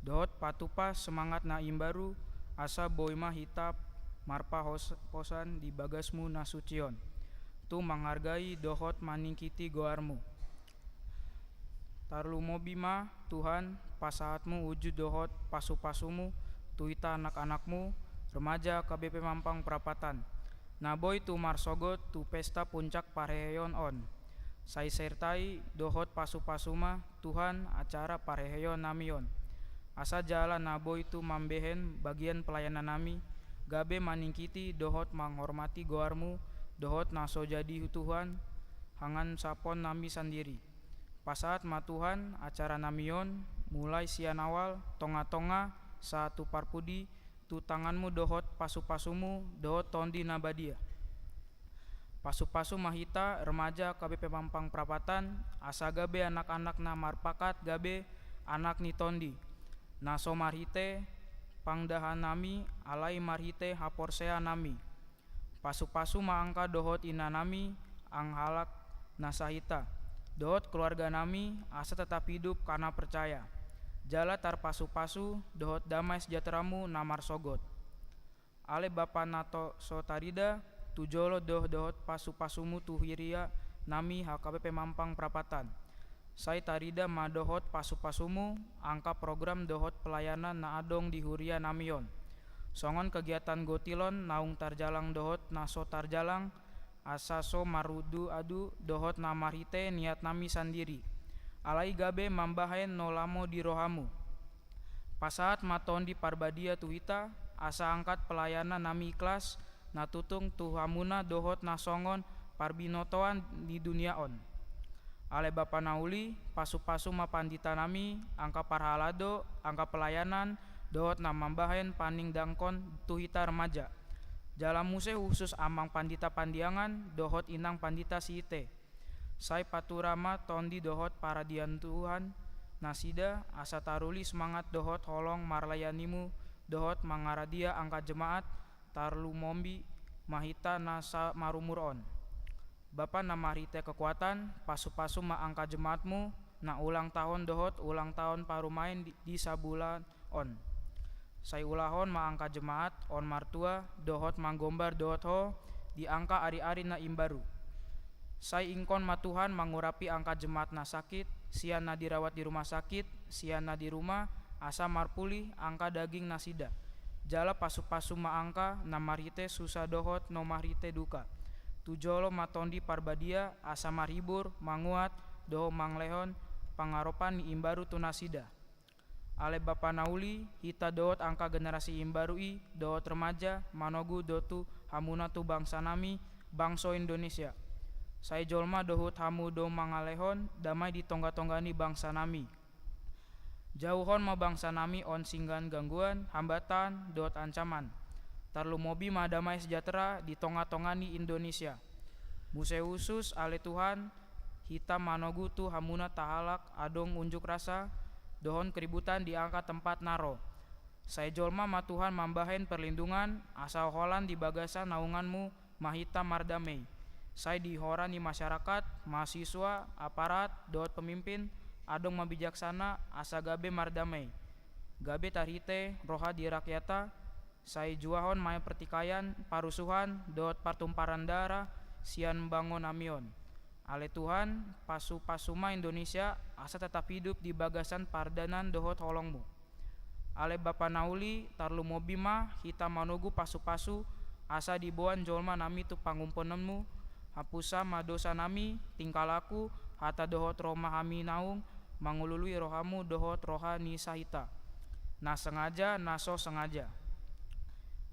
Dohot patupa semangat na imbaru asa boima hita marpa posan di bagasmu nasucion. Tu menghargai dohot maningkiti goarmu. Tarlu mobima Tuhan pasaatmu wujud dohot pasu-pasumu tuita anak-anakmu remaja KBP Mampang Perapatan. Naboy tu marsogot tu pesta puncak pareheyon on. Sai sertai dohot pasu-pasuma Tuhan acara pareheyon namion. Asa jala naboy tu mambehen bagian pelayanan nami. Gabe maningkiti dohot menghormati goarmu dohot naso jadi Tuhan hangan sapon nami sendiri. Pasaat ma Tuhan acara namion mulai sian awal tonga-tonga satu parpudi tu tanganmu dohot pasu-pasumu dohot tondi nabadia. Pasu-pasu mahita remaja KBP Mampang Perapatan asa gabe anak-anak na marpakat gabe anak ni tondi. Naso marhite pangdahan nami alai marhite haporsea nami. Pasu-pasu maangka dohot ina nami anghalak nasahita. Dohot keluarga nami asa tetap hidup karena percaya. Jala tar pasu-pasu dohot damai sejahteramu namar sogot. Ale bapa nato sotarida tujolo dohot pasu-pasumu tuhiria nami HKBP Mampang Perapatan. Sai tarida madohot pasu-pasumu angka program dohot pelayanan na adong di huria namion. Songon kegiatan gotilon naung tarjalang dohot naso tarjalang asaso marudu adu dohot namarhite niat nami sendiri. Alai gabe mambahen nolamo di rohamu. Pasaat maton di parbadia tuhita asa angkat pelayanan nami ikhlas natutung tuhamuna dohot nasongon parbinotoan di dunia on. Ale bapa nauli pasu-pasu mapandita nami angka parhalado angka pelayanan dohot namambahen paning dangkon tuhita remaja. Jalamuse khusus amang pandita pandiangan dohot inang pandita siite. Sai paturama tondi dohot paradian Tuhan nasida asa taruli semangat dohot holong marlayanimu dohot mangaradia angka jemaat tarlu mombi mahita nasa marumuron. Bapa namarite kekuatan pasu-pasu maangka jemaatmu na ulang tahun dohot ulang tahun parumain di sabulan on. Sai ulahon maangka jemaat on martua dohot manggombar dohot ho di angka ari-ari na imbaru. Sai ingkon matuhan mangurapi angka jemaat na sakit sian na dirawat di rumah sakit sian na di rumah asa marpuli angka daging nasida. Jala pasu-pasu maangka na marhite susah dohot no marhite duka. Tujolo matondi parbadia asa marhibur manguat doho manglehon pangaropan ni imbaru tunasida. Ale bapa nauli hita dohot angka generasi imbarui dohot remaja manogu dotu hamuna tu bangsa nami bangso Indonesia. Sai jolma dohut hamu do mangalehon damai di tongga-tonggani bangsa nami. Jauhon ma bangsa nami on singgan gangguan hambatan dohot ancaman. Tarlu mobi ma damai sejahtera di tongga-tongani Indonesia. Muse khusus ale Tuhan hita manogu tu hamuna tahalak adong unjuk rasa dohon keributan di angka tempat naro. Sai jolma ma Tuhan mambahen perlindungan asa holan di bagasan naunganmu mahita mardamei. Sai dihoran di masyarakat, mahasiswa, aparat, dohot pemimpin adong mabijaksana asa gabe mardamei. Gabe tarhite roha di rakyata sai juahon maya pertikaian parusuhan dohot partumparan darah sian bangun amion. Ale Tuhan pasu-pasuma Indonesia asa tetap hidup di bagasan pardanan dohot holongmu. Ale bapa nauli tarlu mobima hita manugu pasu-pasu asa diboan jolma nami tu pangumponenmu hapusa madosa nami tingkah laku hata dohot roma hami naung mangulului rohamu dohot rohani sahita. Na sengaja, naso sengaja.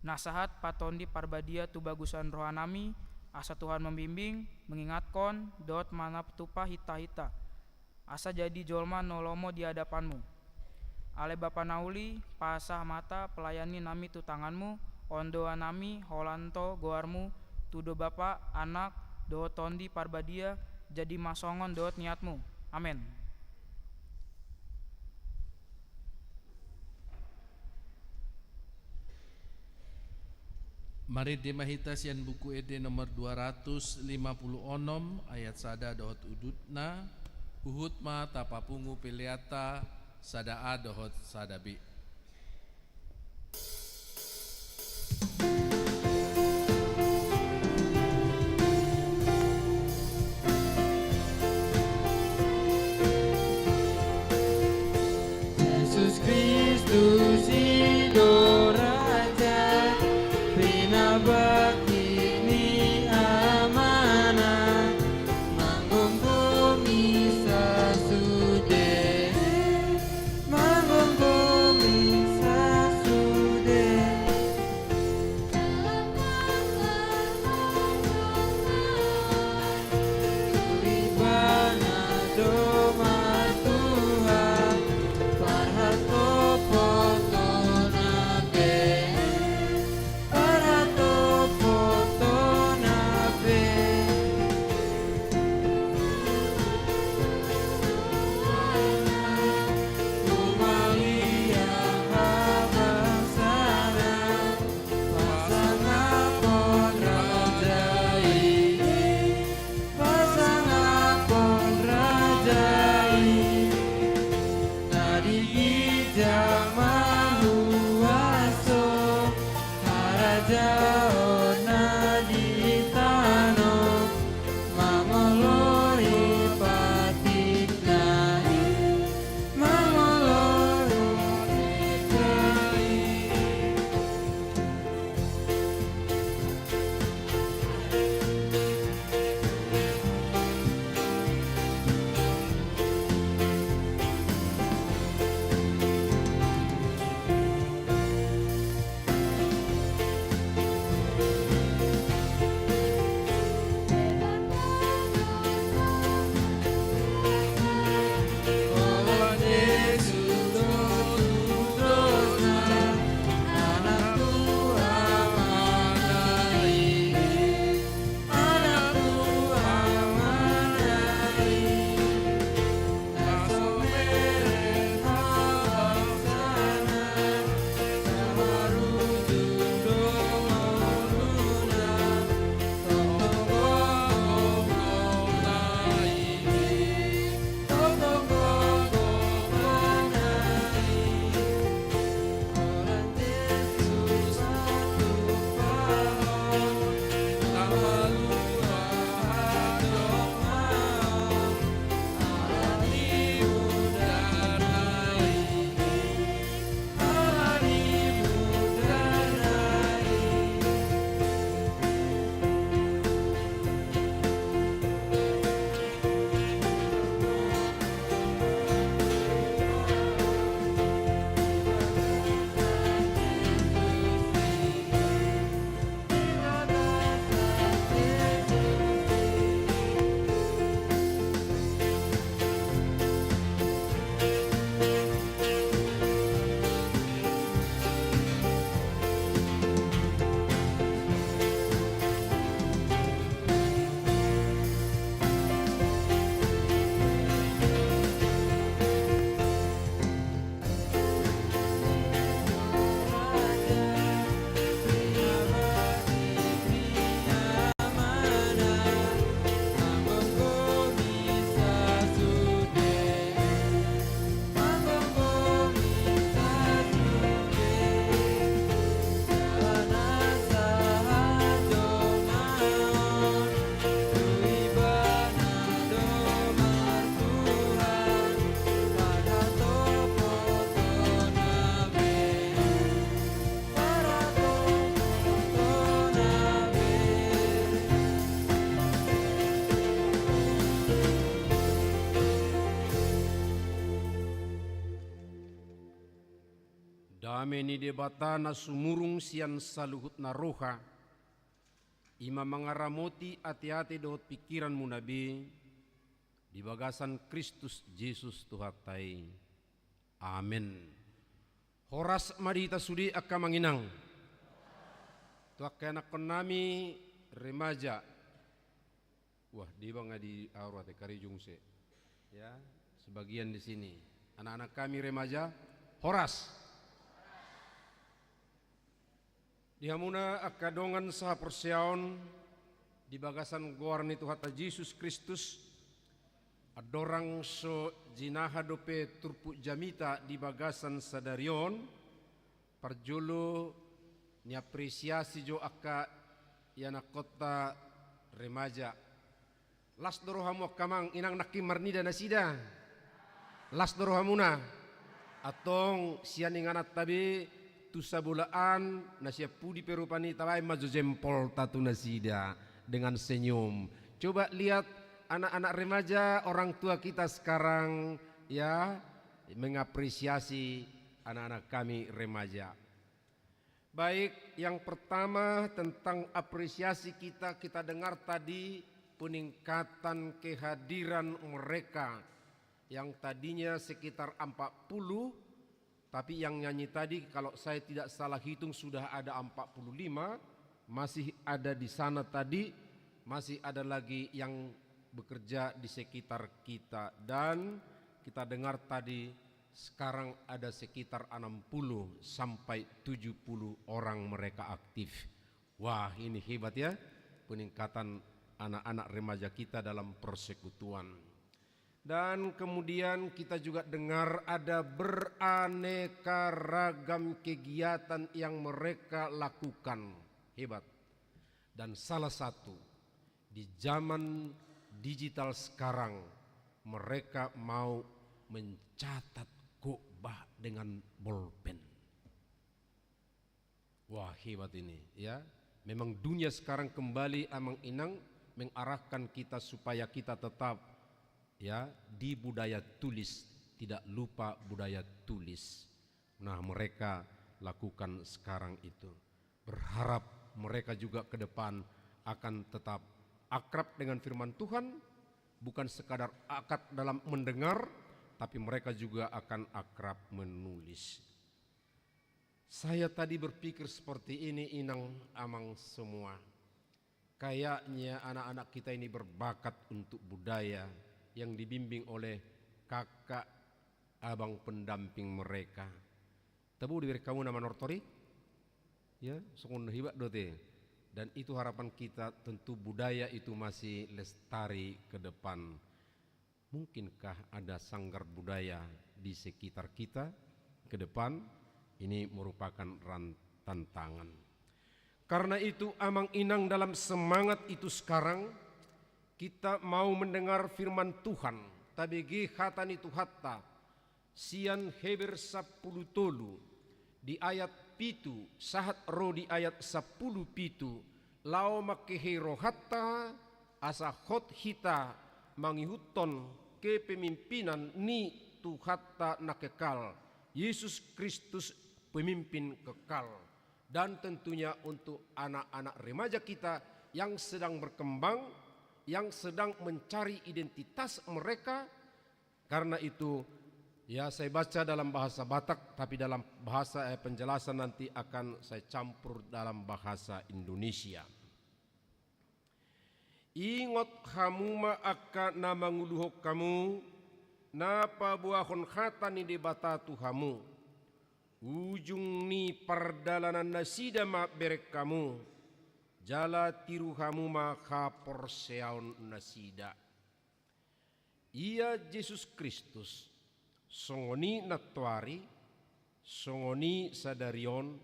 Nasahat patondi parbadia tu bagusan rohanami, asa Tuhan membimbing, mengingatkan, dohot mana petupa hita-hita. Asa jadi jolma nolomo di hadapanmu. Ale Bapa nauli, pasah mata pelayani nami tu tanganmu, ondoa nami, holanto goarmu, tudo Bapa, anak, dohot tondi parbadia, jadi masongon dohot niatmu. Amin. Mari dimahita sian buku ede nomor 256 ayat sada dohot udutna uhutma tapapungu piliata sada a dohot sada bi. Yesus Kristus Ido Raja Bina bakti ni amanah Manggombumi sasude Manggombumi sasude Dame ni debata na sumurung sian saluhut na roha. Ima mangaramoti ati-ati dohot pikiran mu nabi. Di bagasan Kristus Yesus Tuhatai. Amin. Horas madita sudi akka manginang. Tuak anak nami remaja. Wah, di bang di awrat karijung se. Ya, sebagian di sini. Anak-anak kami remaja, horas. Dihamuna akadongan saha persiaon di bagasan goarni Tuhata Yesus Kristus. Adorang so jinaha dope turpu jamita di bagasan sadarion. Parjulu ni apresiasi jo akka yana kota remaja. Las dorohamu kamang inang nakimarnida nasida. Las dorohamuna atong sian inganat tabi tu sabulaan nasia pudi perupani tawai maju jempol tatu nasida dengan senyum. Coba lihat anak-anak remaja orang tua kita sekarang ya mengapresiasi anak-anak kami remaja. Baik, yang pertama tentang apresiasi kita dengar tadi peningkatan kehadiran mereka yang tadinya sekitar 40, tapi yang nyanyi tadi kalau saya tidak salah hitung sudah ada 45, masih ada di sana tadi, masih ada lagi yang bekerja di sekitar kita, dan kita dengar tadi sekarang ada sekitar 60 sampai 70 orang mereka aktif. Wah, ini hebat ya peningkatan anak-anak remaja kita dalam persekutuan. Dan kemudian kita juga dengar ada beraneka ragam kegiatan yang mereka lakukan. Hebat. Dan salah satu di zaman digital sekarang mereka mau mencatat khotbah dengan bolpen. Wah, hebat ini ya. Memang dunia sekarang kembali amang inang mengarahkan kita supaya kita tetap ya di budaya tulis, tidak lupa budaya tulis. Nah, mereka lakukan sekarang itu. Berharap mereka juga ke depan akan tetap akrab dengan firman Tuhan, bukan sekadar akad dalam mendengar, tapi mereka juga akan akrab menulis. Saya tadi berpikir seperti ini inang amang semua. Kayaknya anak-anak kita ini berbakat untuk budaya yang dibimbing oleh kakak abang pendamping mereka. Tabu diberi kamu nama Nortori? Ya, sokon hibat dote. Dan itu harapan kita, tentu budaya itu masih lestari ke depan. Mungkinkah ada sanggar budaya di sekitar kita ke depan? Ini merupakan tantangan. Karena itu amang inang dalam semangat itu sekarang kita mau mendengar firman Tuhan. Tabegi hatani Tuhatta sian Heber 10 tolu di ayat pitu sahat ro di ayat 10 pitu lao makehe rohatta asa hot hita mangihuton kepemimpinan ni Tuhatta nakekal Yesus Kristus pemimpin kekal. Dan tentunya untuk anak-anak remaja kita yang sedang berkembang, yang sedang mencari identitas mereka. Karena itu ya saya baca dalam bahasa Batak, tapi dalam bahasa penjelasan nanti akan saya campur dalam bahasa Indonesia. Ingot hamuma akka namanguluhok kamu napa buahon khatani di bata tuhamu. Ujung ni perdalanan nasida ma berek kamu jala tiru kamu maka porseaun nasida. Ia Yesus Kristus songoni natwari songoni sadarion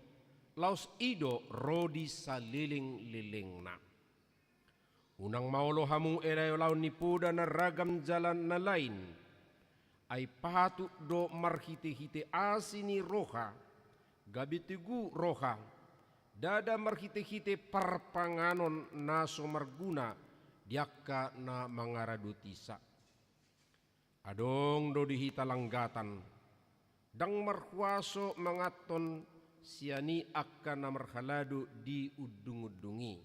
laus ido rodi saliling-lilingna. Unang maulo hamu erayo laun nipuda na ragam jalan na lain. Ay patu do marhite-hite asini roha, gabitigu roha, dada marhite-hite parpanganon naso marguna, diakka na mangaradutisa. Adong do dihita langgatan, dang marhuaso mengaton siani akan marhalado di udung-udungi.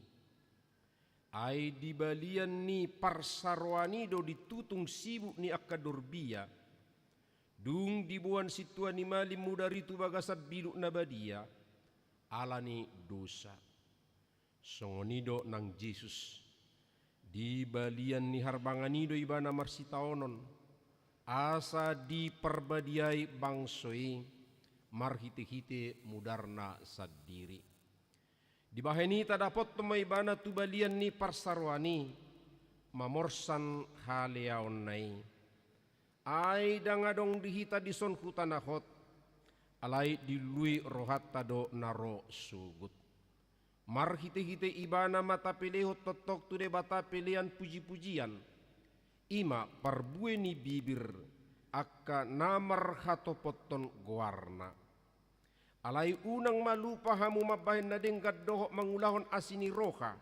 Ai di balian ni parsarwani do ditutung sibuk ni akadorbia. Dung dibuan situan ni malim mudari tu bagasat biluk nabadia. Alani dosa. Songonido nang Yesus. Di balian ni harbanganido ibana marsitaonon. Asa di perbadiai bangsoi marhite-hite mudarna sadiri. Di baheni tadapot tumai bana tu balian ni parsarwani mamorsan haleaon nai. Ai dangadong dihita di son hutanahot alai dilui rohat tado naro sugut. Marhite-hite ibana mata pelehot totok tu de bata pelian puji-pujian. Ima parbueni bibir akka namar hatopoton goarna. Alai unang malupa hamu mabahin na dengkat dohok mangulahon asini roha.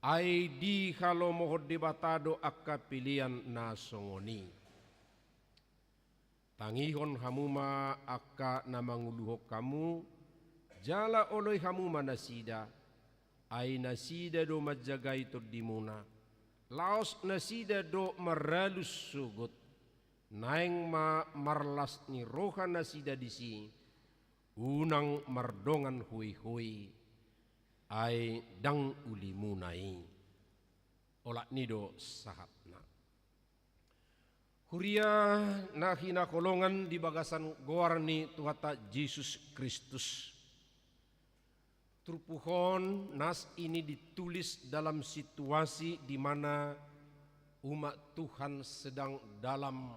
Ai di halo mohod debatado akka pilihan na songoni. Tangihon hamuma akka na manguluhok kamu. Jala oloy hamuma nasida. Ai nasida do majagai to dimuna. Laos nasida do maralus sugut. Naeng ma marlas ni roha nasida disi. Unang mardongan hui-hui. Ai dang ulimunai. Olak nido sahatna. Huria na hinakolongan di bagasan goarni Tuhata Yesus Kristus. Trupuhon nas ini ditulis dalam situasi di mana umat Tuhan sedang dalam,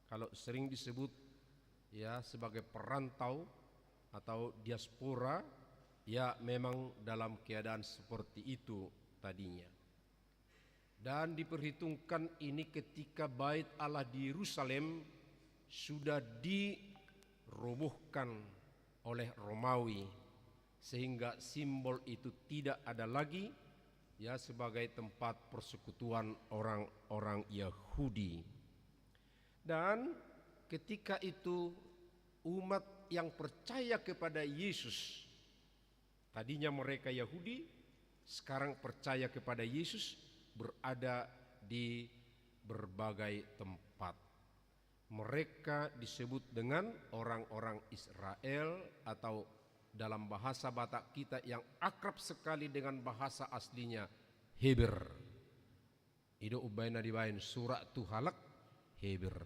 kalau sering disebut ya sebagai perantau atau diaspora, ya memang dalam keadaan seperti itu tadinya. Dan diperhitungkan ini ketika bait Allah di Yerusalem sudah dirobohkan oleh Romawi, sehingga simbol itu tidak ada lagi ya sebagai tempat persekutuan orang-orang Yahudi. Dan ketika itu umat yang percaya kepada Yesus, tadinya mereka Yahudi, sekarang percaya kepada Yesus, berada di berbagai tempat. Mereka disebut dengan orang-orang Israel atau dalam bahasa Batak kita yang akrab sekali dengan bahasa aslinya Heber. Ido ubaina dibain surat Tuhalak Heber,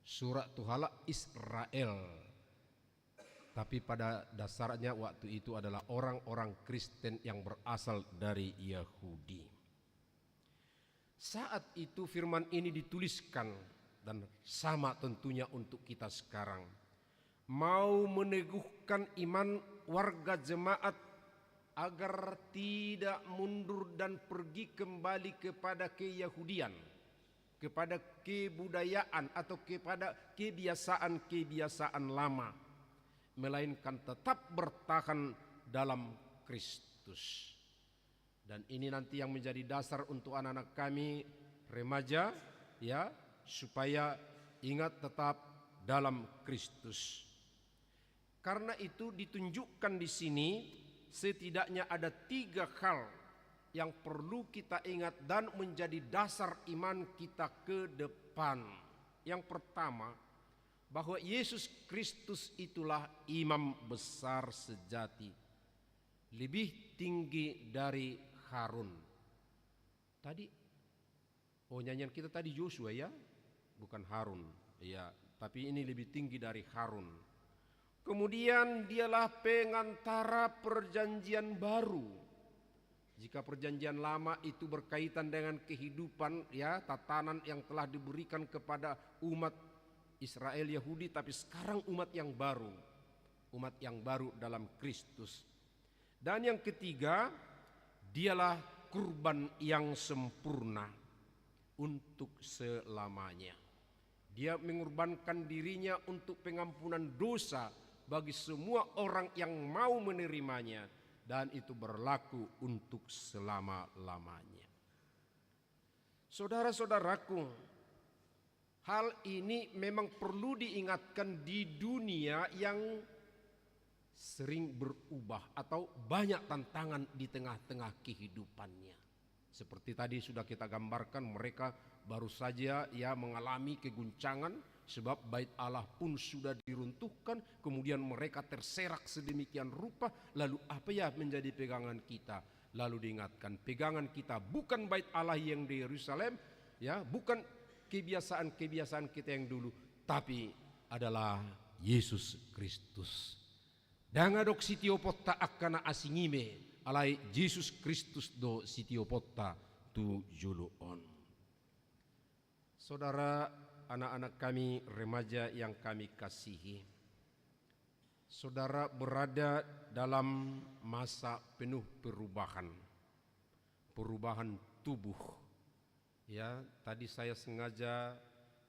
surat Tuhalak Israel. Tapi pada dasarnya waktu itu adalah orang-orang Kristen yang berasal dari Yahudi. Saat itu firman ini dituliskan dan sama tentunya untuk kita sekarang. Mau meneguhkan iman warga jemaat agar tidak mundur dan pergi kembali kepada keyahudian, kepada kebudayaan atau kepada kebiasaan-kebiasaan lama, melainkan tetap bertahan dalam Kristus. Dan ini nanti yang menjadi dasar untuk anak-anak kami remaja, ya, supaya ingat tetap dalam Kristus. Karena itu ditunjukkan di sini setidaknya ada 3 hal yang perlu kita ingat dan menjadi dasar iman kita ke depan. Yang pertama, bahwa Yesus Kristus itulah imam besar sejati, lebih tinggi dari Harun. Tadi nyanyian kita tadi Yosua ya, bukan Harun ya, tapi ini lebih tinggi dari Harun. Kemudian dialah pengantara perjanjian baru. Jika perjanjian lama itu berkaitan dengan kehidupan ya, tatanan yang telah diberikan kepada umat Israel Yahudi, tapi sekarang umat yang baru dalam Kristus. Dan yang ketiga, dialah kurban yang sempurna untuk selamanya. Dia mengorbankan dirinya untuk pengampunan dosa bagi semua orang yang mau menerimanya, dan itu berlaku untuk selama-lamanya. Saudara-saudaraku, hal ini memang perlu diingatkan di dunia yang sering berubah atau banyak tantangan di tengah-tengah kehidupannya. Seperti tadi sudah kita gambarkan, mereka baru saja ya mengalami keguncangan sebab bait Allah pun sudah diruntuhkan, kemudian mereka terserak sedemikian rupa. Lalu apa ya menjadi pegangan kita? Lalu diingatkan, pegangan kita bukan bait Allah yang di Yerusalem, ya, bukan kebiasaan-kebiasaan kita yang dulu, tapi adalah Yesus Kristus. Dangadok sitiopotta akkana asingime alai Yesus Kristus do sitiopotta tu juluon. Saudara, anak-anak kami remaja yang kami kasihi, saudara berada dalam masa penuh perubahan tubuh. Ya, tadi saya sengaja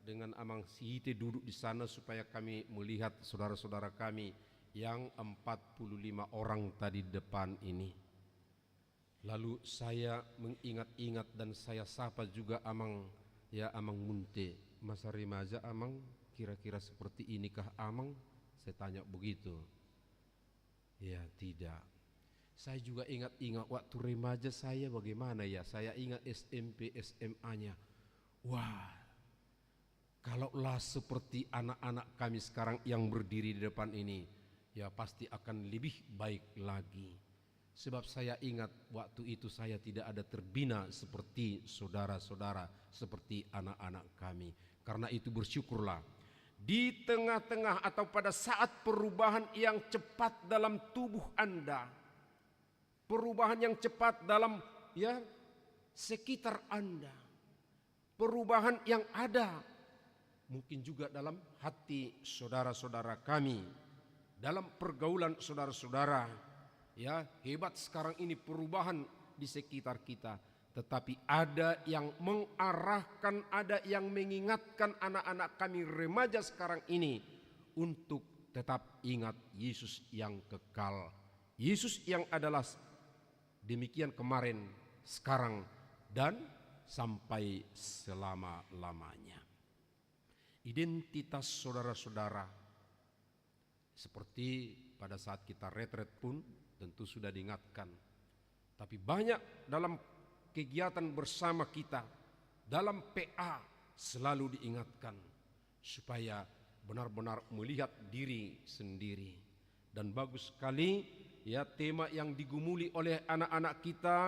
dengan Amang Sihite duduk di sana supaya kami melihat saudara-saudara kami yang 45 orang tadi di depan ini. Lalu saya mengingat-ingat dan saya sapa juga Amang, ya Amang Munte, masa remaja Amang kira-kira seperti inikah Amang? Saya tanya begitu. Ya tidak. Saya juga ingat-ingat waktu remaja saya bagaimana ya. Saya ingat SMP, SMA-nya. Wah, kalaulah seperti anak-anak kami sekarang yang berdiri di depan ini, ya pasti akan lebih baik lagi. Sebab saya ingat waktu itu saya tidak ada terbina seperti saudara-saudara, seperti anak-anak kami. Karena itu bersyukurlah di tengah-tengah atau pada saat perubahan yang cepat dalam tubuh Anda, perubahan yang cepat dalam ya sekitar Anda, perubahan yang ada mungkin juga dalam hati saudara-saudara kami, dalam pergaulan saudara-saudara. Ya, hebat sekarang ini perubahan di sekitar kita, tetapi ada yang mengarahkan, ada yang mengingatkan anak-anak kami remaja sekarang ini untuk tetap ingat Yesus yang kekal, Yesus yang adalah demikian kemarin, sekarang, dan sampai selama-lamanya. Identitas saudara-saudara seperti pada saat kita retret pun tentu sudah diingatkan. Tapi banyak dalam kegiatan bersama kita, dalam PA selalu diingatkan supaya benar-benar melihat diri sendiri. Dan bagus sekali ya tema yang digumuli oleh anak-anak kita.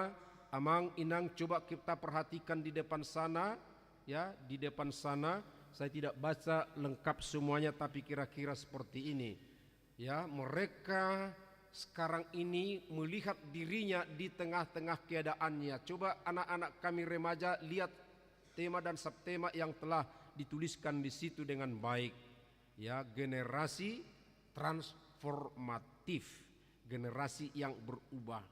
Amang, Inang, coba kita perhatikan di depan sana, ya, di depan sana. Saya tidak baca lengkap semuanya, tapi kira-kira seperti ini. Ya, mereka sekarang ini melihat dirinya di tengah-tengah keadaannya. Coba anak-anak kami remaja lihat tema dan subtema yang telah dituliskan di situ dengan baik. Ya, generasi transformatif, generasi yang berubah,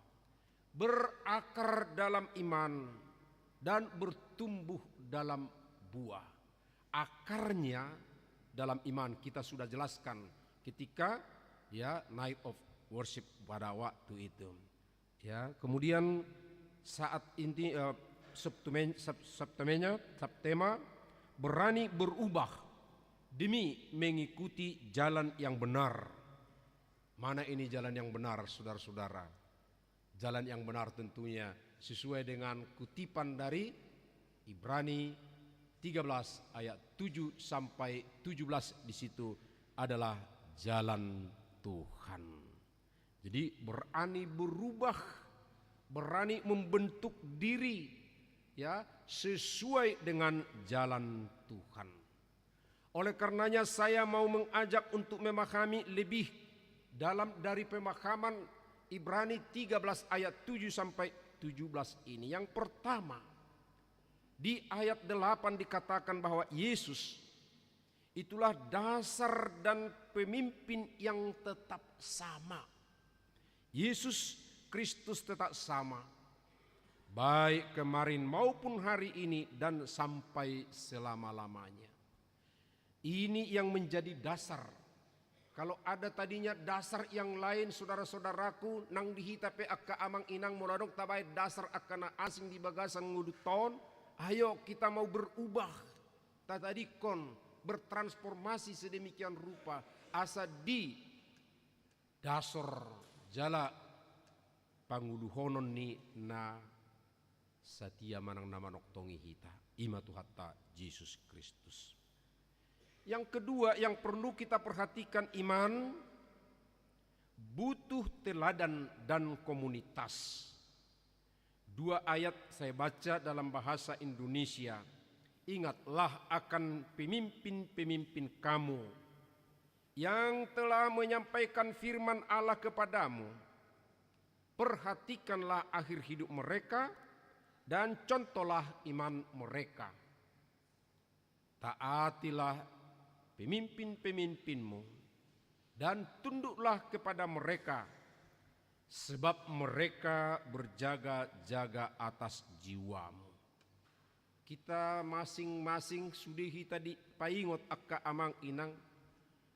berakar dalam iman dan bertumbuh dalam buah. Akarnya dalam iman kita sudah jelaskan ketika ya night of worship pada waktu itu. Ya, kemudian saat ini subtema berani berubah demi mengikuti jalan yang benar. Mana ini jalan yang benar, saudara-saudara? Jalan yang benar tentunya sesuai dengan kutipan dari Ibrani 13 ayat 7 sampai 17 di situ adalah jalan Tuhan. Jadi berani berubah, berani membentuk diri ya sesuai dengan jalan Tuhan. Oleh karenanya saya mau mengajak untuk memahami lebih dalam dari pemahaman Ibrani 13 ayat 7 sampai 17 ini. Yang pertama, di ayat 8 dikatakan bahwa Yesus itulah dasar dan pemimpin yang tetap sama. Yesus Kristus tetap sama, baik kemarin maupun hari ini dan sampai selama-lamanya. Ini yang menjadi dasar. Kalau ada tadinya dasar yang lain, saudara-saudaraku, nang dihitape akka amang inang muradok tabai dasar akana asing di bagasan nguduton, ayo kita mau berubah. tatadikon bertransformasi sedemikian rupa asa di dasar jala panguluhonon ni na satia manang nama noktongi hita ima Tuhatta Yesus Kristus. Yang kedua yang perlu kita perhatikan iman butuh teladan dan komunitas. Dua ayat saya baca dalam bahasa Indonesia. Ingatlah akan pemimpin-pemimpin kamu yang telah menyampaikan firman Allah kepadamu. Perhatikanlah akhir hidup mereka dan contohlah iman mereka. Taatilah pemimpin-pemimpinmu dan tunduklah kepada mereka, sebab mereka berjaga-jaga atas jiwamu. Kita masing-masing sudah kita dipaingot akka amang inang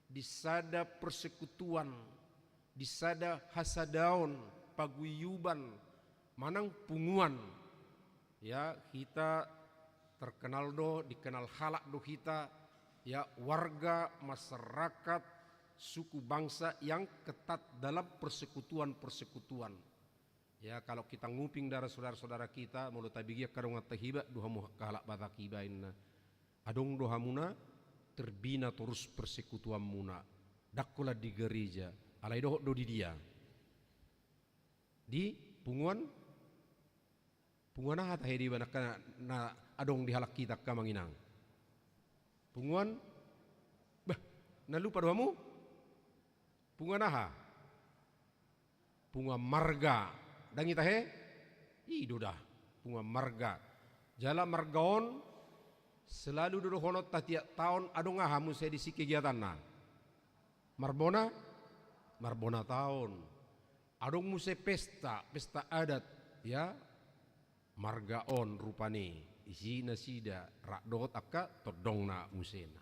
disada persekutuan, disada hasadaon, paguyuban, manang punguan. Ya, kita terkenal dikenal halak kita, ya warga masyarakat suku bangsa yang ketat dalam persekutuan-persekutuan. Ya, kalau kita nguping dari saudara-saudara kita mulut tabigia karung tahiba doha muha kahalak batakiba inna adong doha muna terbina terus persekutuan muna dakula di gereja alai doh do di dia di punguan ah tahedi banaka na adong di halak kita kamanginang punguan bah na lupa dohamu punguan aha punguan marga dan kita ido dah bunga marga jala margaon selalu dulu honot tiap tahun adong ahamu saya di siki kegiatan na marbona tahun adong muse pesta adat ya margaon rupane isi nasida rakdot akka todong na musena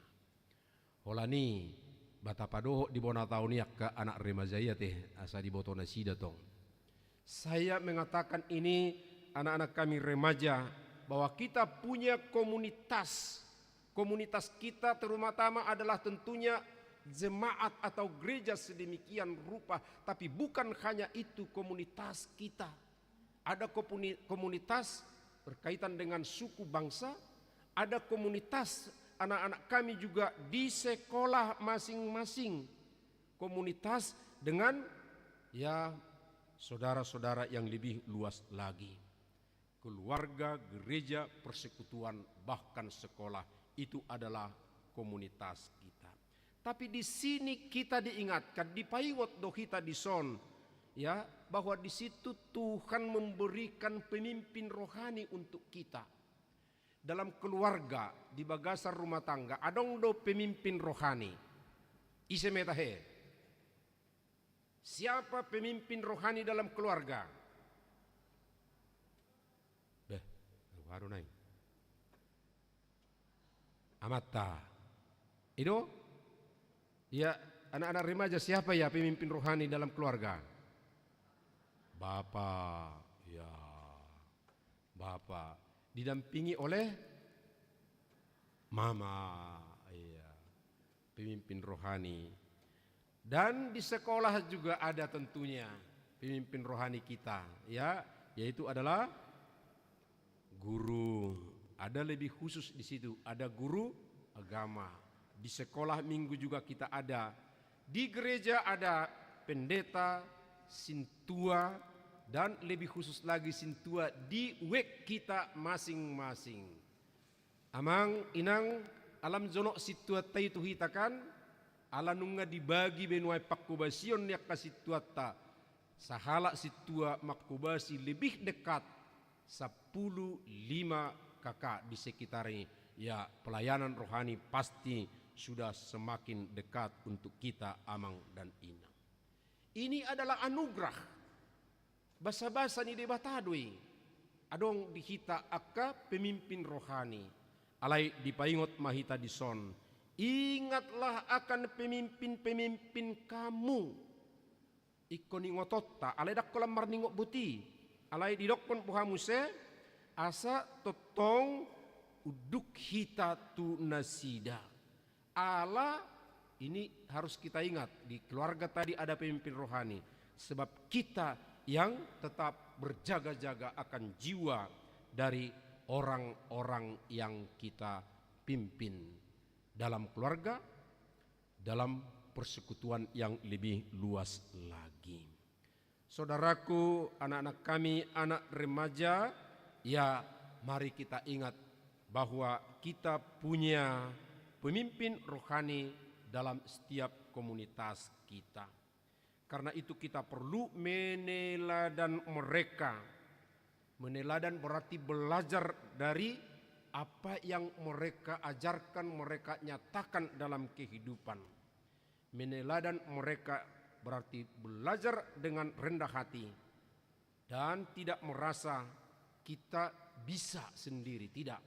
holani batapadoh di bona tahun akka anak remajaya teh asa di boto nasida tong. Saya mengatakan ini anak-anak kami remaja bahwa kita punya komunitas. Komunitas kita terutama adalah tentunya jemaat atau gereja sedemikian rupa. Tapi bukan hanya itu komunitas kita. Ada komunitas berkaitan dengan suku bangsa. Ada komunitas anak-anak kami juga di sekolah masing-masing. Komunitas dengan ya saudara-saudara yang lebih luas lagi. Keluarga, gereja, persekutuan, bahkan sekolah itu adalah komunitas kita. Tapi di sini kita diingatkan, dipaingot do kita di son, ya, bahwa di situ Tuhan memberikan pemimpin rohani untuk kita. Dalam keluarga, di bagasar rumah tangga, adong do pemimpin rohani. Ise metahe. Siapa pemimpin rohani dalam keluarga? Baru naik. Amata. Itu? Ya, anak-anak remaja siapa ya pemimpin rohani dalam keluarga? Bapak, ya. Bapak didampingi oleh mama, iya. Pemimpin rohani. Dan di sekolah juga ada tentunya pemimpin rohani kita, ya, yaitu adalah guru. Ada lebih khusus di situ, ada guru agama. Di sekolah minggu juga kita ada. Di gereja ada pendeta, sintua, dan lebih khusus lagi sintua di wek kita masing-masing. Amang inang alam zonok sintua itu hitakan. Ala nunga dibagi benuai pakubasion yak kasih tuata sahala situa makubasi lebih dekat 10-5 kakak di sekitar ini. Ya, pelayanan rohani pasti sudah semakin dekat untuk kita amang dan inang. Ini adalah anugerah. Basa-basa ni debatadui. Adong dihita akka pemimpin rohani. Alai dipaingot mahita di son. Ingatlah akan pemimpin-pemimpin kamu. Ikon ingototta, alai dak kolam marningok buti. Alai didokon puhamuse asa totong uduk hita tu nasida. Allah ini harus kita ingat, di keluarga tadi ada pemimpin rohani. Sebab kita yang tetap berjaga-jaga akan jiwa dari orang-orang yang kita pimpin dalam keluarga, dalam persekutuan yang lebih luas lagi. Saudaraku, anak-anak kami, anak remaja, ya mari kita ingat bahwa kita punya pemimpin rohani dalam setiap komunitas kita. Karena itu kita perlu meneladan mereka. Meneladan berarti belajar dari apa yang mereka ajarkan, mereka nyatakan dalam kehidupan. Meneladan mereka berarti belajar dengan rendah hati dan tidak merasa kita bisa sendiri, tidak.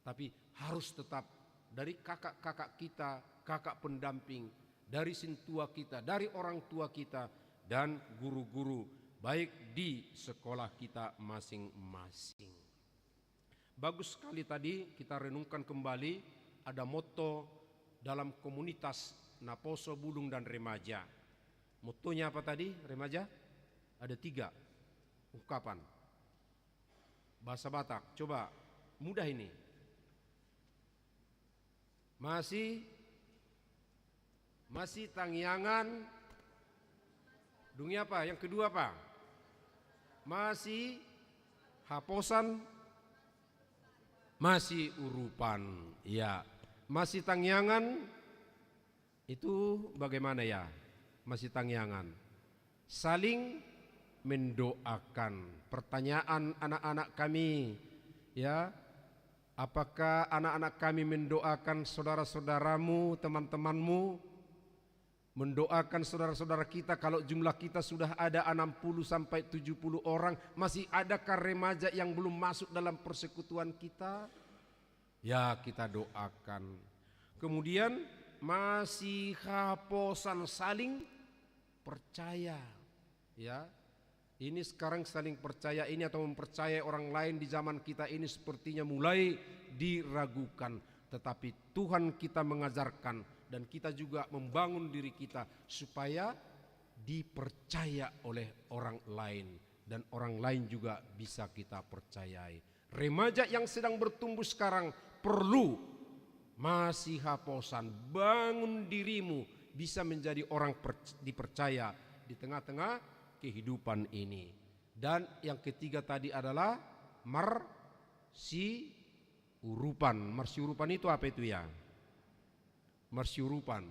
Tapi harus tetap dari kakak-kakak kita, kakak pendamping, dari sintua kita, dari orang tua kita, dan guru-guru, baik di sekolah kita masing-masing. Bagus sekali tadi kita renungkan kembali, ada motto dalam komunitas Naposo Bulung dan Remaja. Mottonya apa tadi remaja? Ada 3 ungkapan. Bahasa Batak, coba mudah ini. Masih tangyangan. Dunia apa? Yang kedua apa? Masih haposan. Masih urupan. Ya, masih tangyangan itu bagaimana ya? Masih tangyangan. Saling mendoakan. Pertanyaan anak-anak kami, ya, apakah anak-anak kami mendoakan saudara-saudaramu, teman-temanmu? Mendoakan saudara-saudara kita kalau jumlah kita sudah ada 60 sampai 70 orang, masih adakah remaja yang belum masuk dalam persekutuan kita? Ya, kita doakan. Kemudian masih haposan saling percaya, ya. Ini sekarang saling percaya ini atau mempercayai orang lain di zaman kita ini sepertinya mulai diragukan. Tetapi Tuhan kita mengajarkan dan kita juga membangun diri kita supaya dipercaya oleh orang lain. Dan orang lain juga bisa kita percayai. Remaja yang sedang bertumbuh sekarang perlu masih haposan, bangun dirimu bisa menjadi orang dipercaya di tengah-tengah kehidupan ini. Dan yang ketiga tadi adalah marsiurupan. Marsiurupan itu apa itu ya? Marsiurupan.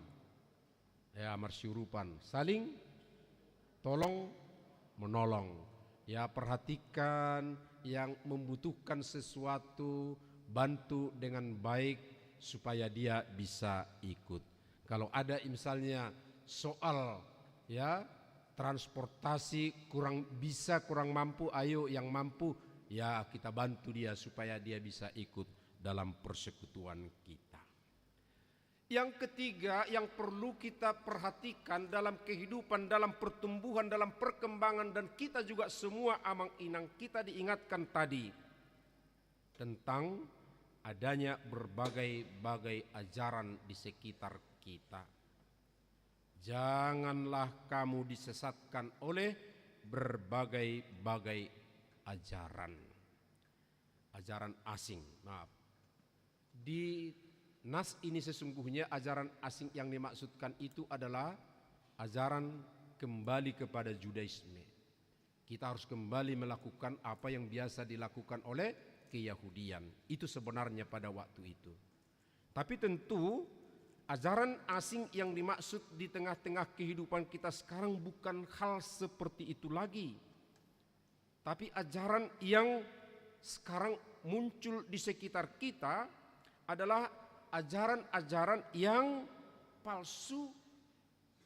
Ya, marsiurupan. Saling tolong menolong. Ya, perhatikan yang membutuhkan sesuatu, bantu dengan baik supaya dia bisa ikut. Kalau ada misalnya soal ya transportasi kurang mampu, ayo yang mampu ya kita bantu dia supaya dia bisa ikut dalam persekutuan kita. Yang ketiga yang perlu kita perhatikan dalam kehidupan, dalam pertumbuhan, dalam perkembangan, dan kita juga semua amang inang kita diingatkan tadi tentang adanya berbagai-bagai ajaran di sekitar kita. Janganlah kamu disesatkan oleh berbagai-bagai ajaran. Ajaran asing, maaf. Di nas ini sesungguhnya ajaran asing yang dimaksudkan itu adalah ajaran kembali kepada Judaisme. Kita harus kembali melakukan apa yang biasa dilakukan oleh keyahudian. Itu sebenarnya pada waktu itu. Tapi tentu ajaran asing yang dimaksud di tengah-tengah kehidupan kita sekarang bukan hal seperti itu lagi. Tapi ajaran yang sekarang muncul di sekitar kita adalah ajaran-ajaran yang palsu,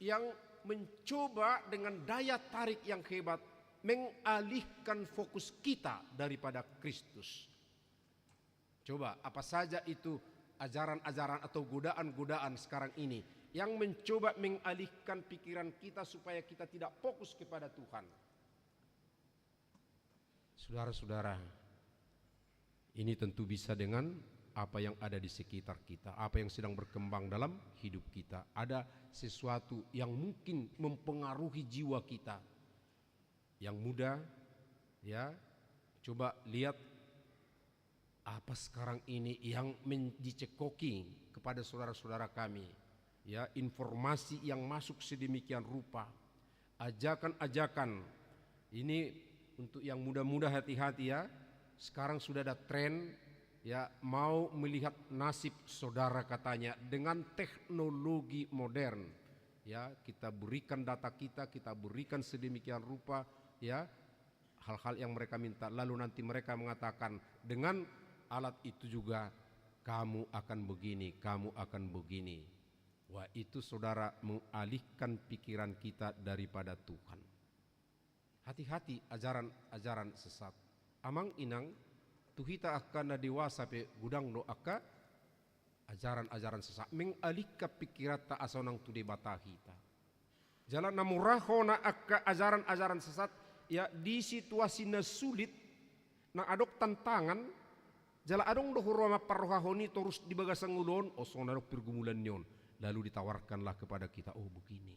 yang mencoba dengan daya tarik yang hebat mengalihkan fokus kita daripada Kristus. Coba apa saja itu ajaran-ajaran atau godaan-godaan sekarang ini yang mencoba mengalihkan pikiran kita supaya kita tidak fokus kepada Tuhan. Saudara-saudara, ini tentu bisa dengan apa yang ada di sekitar kita, apa yang sedang berkembang dalam hidup kita. Ada sesuatu yang mungkin mempengaruhi jiwa kita. Yang muda, ya, coba lihat apa sekarang ini yang dicekoki kepada saudara-saudara kami, ya, informasi yang masuk sedemikian rupa, ajakan-ajakan. Ini untuk yang muda-muda hati-hati ya. Sekarang sudah ada tren, ya, mau melihat nasib saudara katanya dengan teknologi modern. Ya, kita berikan data kita berikan sedemikian rupa, ya, hal-hal yang mereka minta. Lalu nanti mereka mengatakan dengan alat itu juga kamu akan begini, kamu akan begini. Wah, itu saudara mengalihkan pikiran kita daripada Tuhan. Hati-hati ajaran-ajaran sesat. Amang inang tuhita akan dewasa pe gudang do akka ajaran-ajaran sesat mengalihkan pikiran ta asonang tu debatahita. Jalan namuraho na akka ajaran-ajaran sesat, ya, di situasi na sulit na adok tantangan jala adong dohuroma parrohahoni terus dibagasang ulon osong narok pergumulan nyon, lalu ditawarkanlah kepada kita, oh begini.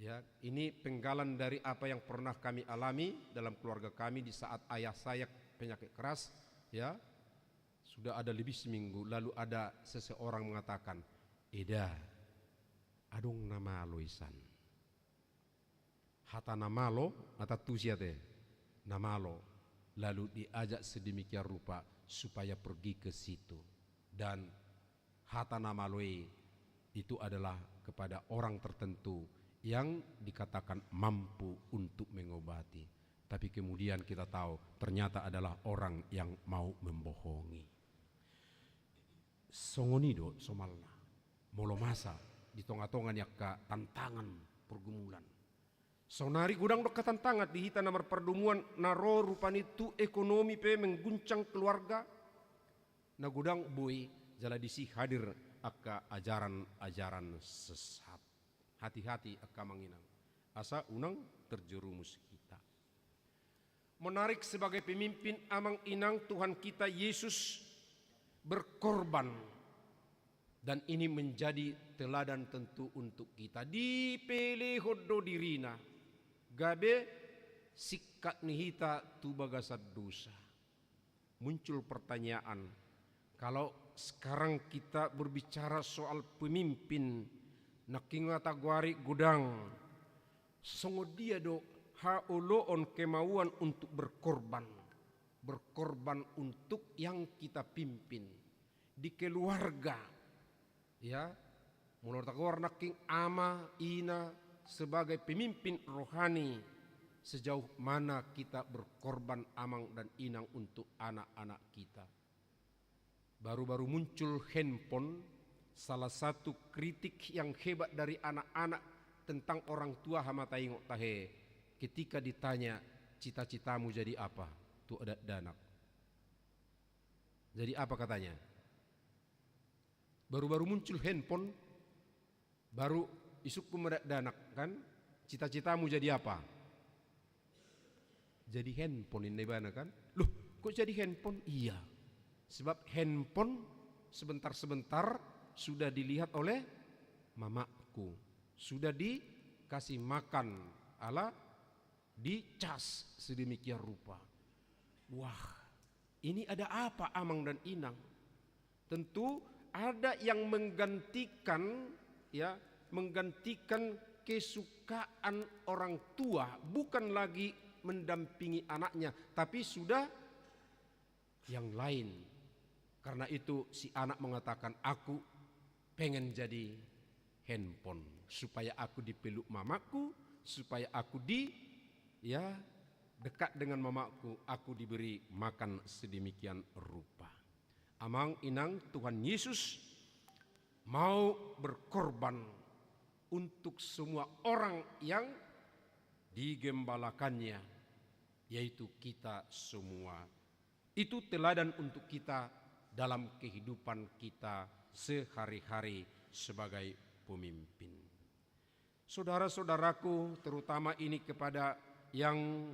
Ya, ini penggalan dari apa yang pernah kami alami dalam keluarga kami di saat ayah saya penyakit keras, ya. Sudah ada lebih seminggu, lalu ada seseorang mengatakan, "Eda, adong nama loisan. Hata nama lo, atau tusiate, nama lo." Lalu diajak sedemikian rupa supaya pergi ke situ. Dan hata nama loi itu adalah kepada orang tertentu yang dikatakan mampu untuk mengobati. Tapi kemudian kita tahu ternyata adalah orang yang mau membohongi. Songonido somalna, molo masa di tonga-tongan yakka tantangan pergumulan. Sonari gudang dok ketantangan di hita nomor pertemuan naro rupani tu ekonomi pe mengguncang keluarga. Na gudang boy jala disi hadir akka ajaran-ajaran sesat. Hati-hati akka manginang. Asa unang terjerumus kita. Menarik sebagai pemimpin amang inang Tuhan kita Yesus berkorban. Dan ini menjadi teladan tentu untuk kita. Dipilih hodo dirina. Gabe sikat nihita tu bagasad dosa. Muncul pertanyaan, kalau sekarang kita berbicara soal pemimpin, nakingata guari gudang, songo dia do haoloon kemauan untuk berkorban untuk yang kita pimpin di keluarga, ya, menurut aku naking ama ina sebagai pemimpin rohani, sejauh mana kita berkorban amang dan inang untuk anak-anak kita. Baru-baru muncul handphone, salah satu kritik yang hebat dari anak-anak tentang orang tua hama taingok tahe, ketika ditanya cita-citamu jadi apa, tu ada danak. Jadi apa katanya? Baru-baru muncul handphone, baru isuk kumedak danak kan, cita-citamu jadi apa? Jadi handphone ini bana kan? Loh, kok jadi handphone? Iya, sebab handphone sebentar-sebentar sudah dilihat oleh mamaku, sudah dikasih makan, ala dicas sedemikian rupa. Wah, ini ada apa amang dan inang? Tentu ada yang menggantikan, ya, menggantikan kesukaan orang tua, bukan lagi mendampingi anaknya, tapi sudah yang lain. Karena itu si anak mengatakan, aku pengen jadi handphone supaya aku dipeluk mamaku, supaya aku dekat dengan mamaku, aku diberi makan sedemikian rupa. Amang inang Tuhan Yesus mau berkorban untuk semua orang yang digembalakannya, yaitu kita semua. Itu teladan untuk kita dalam kehidupan kita sehari-hari sebagai pemimpin. Saudara-saudaraku, terutama ini kepada yang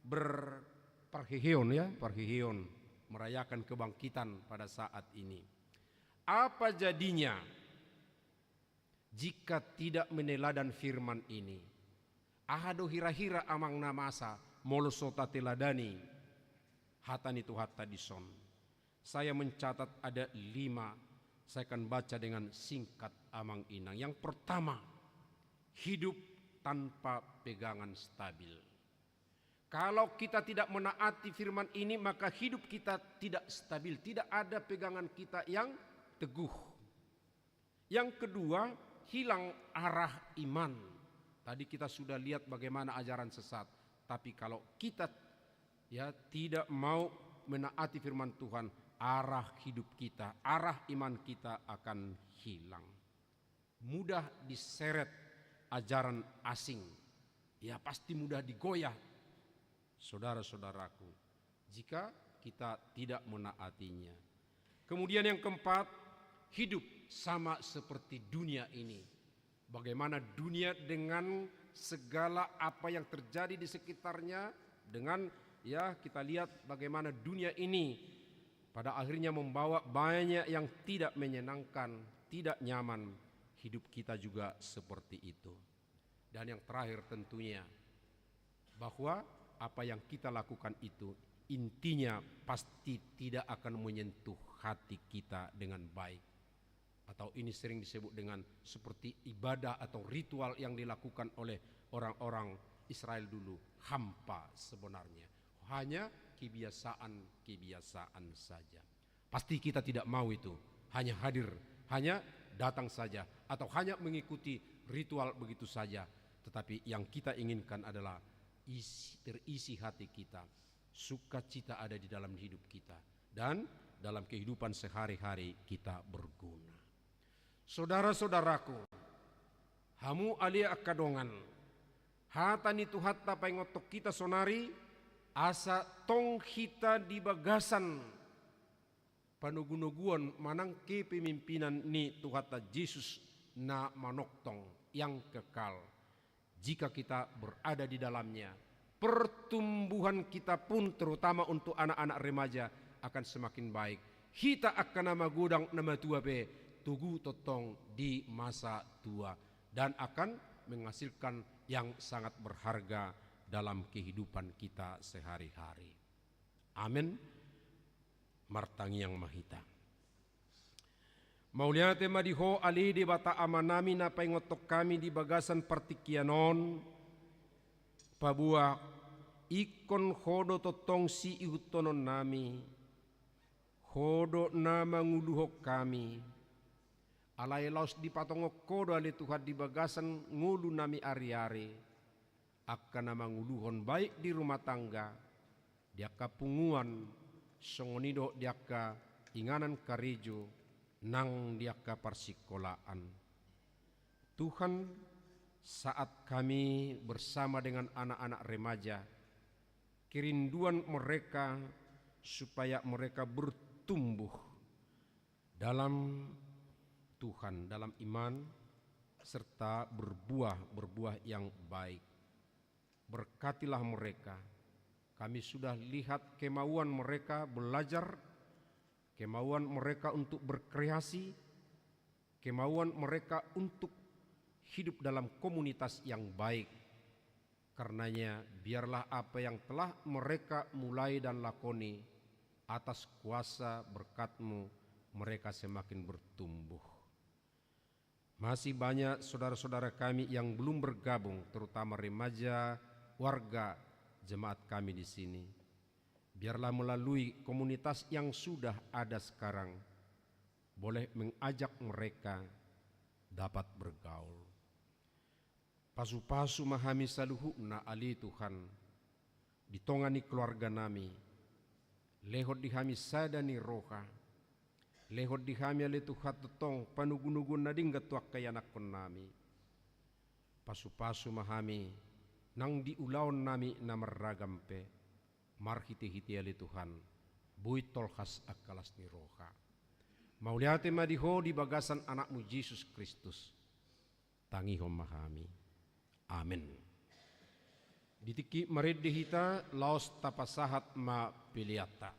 berparhihion, ya, parhihion, merayakan kebangkitan pada saat ini. Apa jadinya jika tidak meneladan firman ini? Ahado hira-hira amang namasa molosota teladani hatani tu hatta dison. Saya mencatat ada 5. Saya akan baca dengan singkat amang inang. Yang pertama, hidup tanpa pegangan stabil. Kalau kita tidak menaati firman ini, maka hidup kita tidak stabil, tidak ada pegangan kita yang teguh. Yang kedua, hilang arah iman. Tadi kita sudah lihat bagaimana ajaran sesat. Tapi kalau kita tidak mau menaati firman Tuhan, arah hidup kita, arah iman kita akan hilang. Mudah diseret ajaran asing. Ya pasti mudah digoyah, saudara-saudaraku, jika kita tidak menaatinya. Kemudian yang keempat, hidup sama seperti dunia ini. Bagaimana dunia dengan segala apa yang terjadi di sekitarnya, dengan kita lihat bagaimana dunia ini pada akhirnya membawa banyak yang tidak menyenangkan, tidak nyaman. Hidup kita juga seperti itu. Dan yang terakhir tentunya, bahwa apa yang kita lakukan itu intinya pasti tidak akan menyentuh hati kita dengan baik. Atau ini sering disebut dengan seperti ibadah atau ritual yang dilakukan oleh orang-orang Israel dulu. Hampa sebenarnya, hanya kebiasaan saja. Pasti kita tidak mau itu, hanya hadir, hanya datang saja, atau hanya mengikuti ritual begitu saja. Tetapi yang kita inginkan adalah terisi hati kita, sukacita ada di dalam hidup kita, dan dalam kehidupan sehari-hari kita berguna. Saudara-saudaraku, hamu alia akadongan, hatani tu hatta paingotok kita sonari, asa tong kita di bagasan panugunuguan manang ke pemimpinan ni Tuhata Yesus na manoktong yang kekal. Jika kita berada di dalamnya, pertumbuhan kita pun terutama untuk anak-anak remaja akan semakin baik. Kita akan nama gudang nama tua be tugu totong di masa tua, dan akan menghasilkan yang sangat berharga dalam kehidupan kita sehari-hari. Amin. Martangi yang mahita. Mauliate madiho ali di bata amanami na paingotok kami di bagasan partikianon pabua ikon hodo totong si ihutonon nami hodo na manguluhok kami alai laos di patongok kodo ali Tuhan di bagasan ngulu nami ari-ari akan manguluhon baik di rumah tangga diaka punguan songonido diaka inganan karijo nang diaka persikolaan. Tuhan, saat kami bersama dengan anak-anak remaja, kerinduan mereka supaya mereka bertumbuh dalam Tuhan, dalam iman, serta berbuah yang baik. Berkatilah mereka. Kami sudah lihat kemauan mereka belajar, kemauan mereka untuk berkreasi, kemauan mereka untuk hidup dalam komunitas yang baik. Karenanya biarlah apa yang telah mereka mulai dan lakoni atas kuasa berkat-Mu mereka semakin bertumbuh. Masih banyak saudara-saudara kami yang belum bergabung, terutama remaja, warga, jemaat kami di sini. Biarlah melalui komunitas yang sudah ada sekarang, boleh mengajak mereka dapat bergaul. Pasu-pasu mahami saluhuna ali Tuhan, ditongani keluarga nami, lehot dihami sadani roha, lehot dihami ali Tuhan tetong panugun-nugun nadinggat tuak kayanakon nami. Pasu-pasu mahami, nang diulaon nami namarragampe, marhiti-hiti ali Tuhan, buit tolhas akalas ni roha. Mauliate madiho di bagasan anakmu Yesus Kristus, tangihom mahami. Amin. Ditiki marid dihita laos tapasahat ma piliata.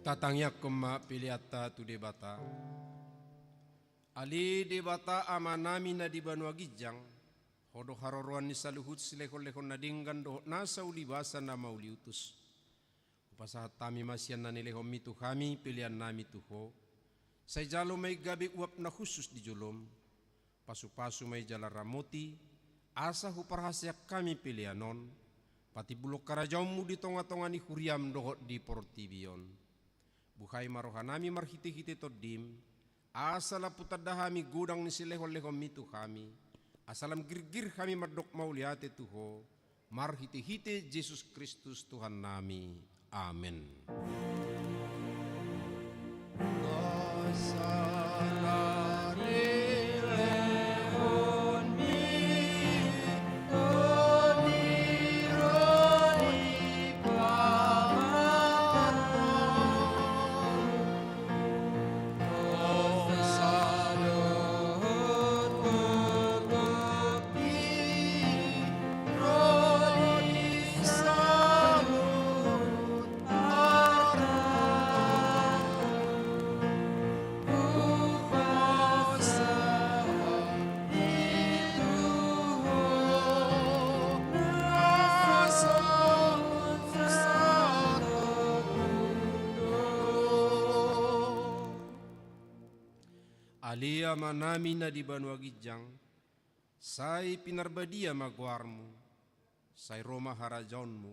tatangya kema piliata tu debata. Ali debata amanami na di Banua Gijang, hodo haroroan ni saluhut silehon-lehon nadinggan doh nasa ulibasa na mauliutus. Upasahat tami masyan na nilehon mitu kami pilihan nami tuho. Say jalo may gabi uap na khusus di julom. Pasu-pasu may jala ramoti, asa huparhasyak kami pilihanon. Pati bulok karajaumu di tonga-tonga ni huriam dohot di portibion. Buhay marohanami marhiti-hiti todim, asala putadahami gudang ni silehon-lehon mitu kami, asalam girgir kami mardok mauliate tuho, marhiti-hiti Yesus Kristus Tuhan nami. Amin. Alia manami na di Banua Gijang, say pinarbadia magwarmu, say Roma harajaunmu,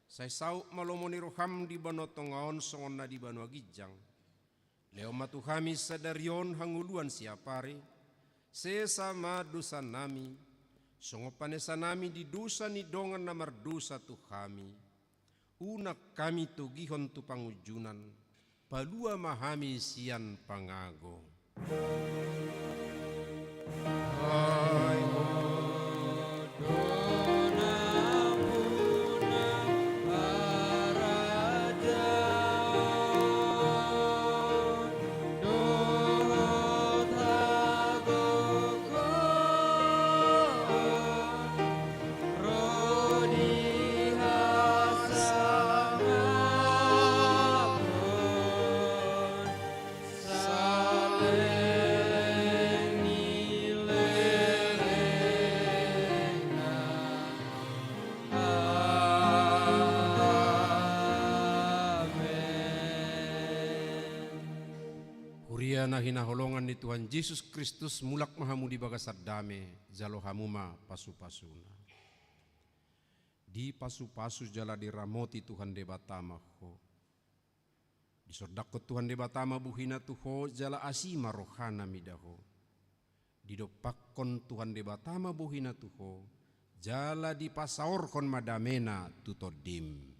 say sauk malomoni roham di Banotongaon songon na di Banua Gijang, leo matuhami sadarion hanguluan siapare, sesama dosa nami, songopanesa nami di dosa ni dongan na mardosa tu kami, unak kami tu gihon tu pangujunan, palua mahami sian pangago. Na hinaholongan ni Tuhan Yesus Kristus mulak mahamu di bagasar dame jalo hamuma pasu-pasuna. Di pasu-pasu jala di ramoti Tuhan debatama ho. Di sordakot Tuhan debatama buhina tuho jala asima rohana midaho. Di dopakkon Tuhan debatama buhina tuho jala di pasaorkon madamena tutodim.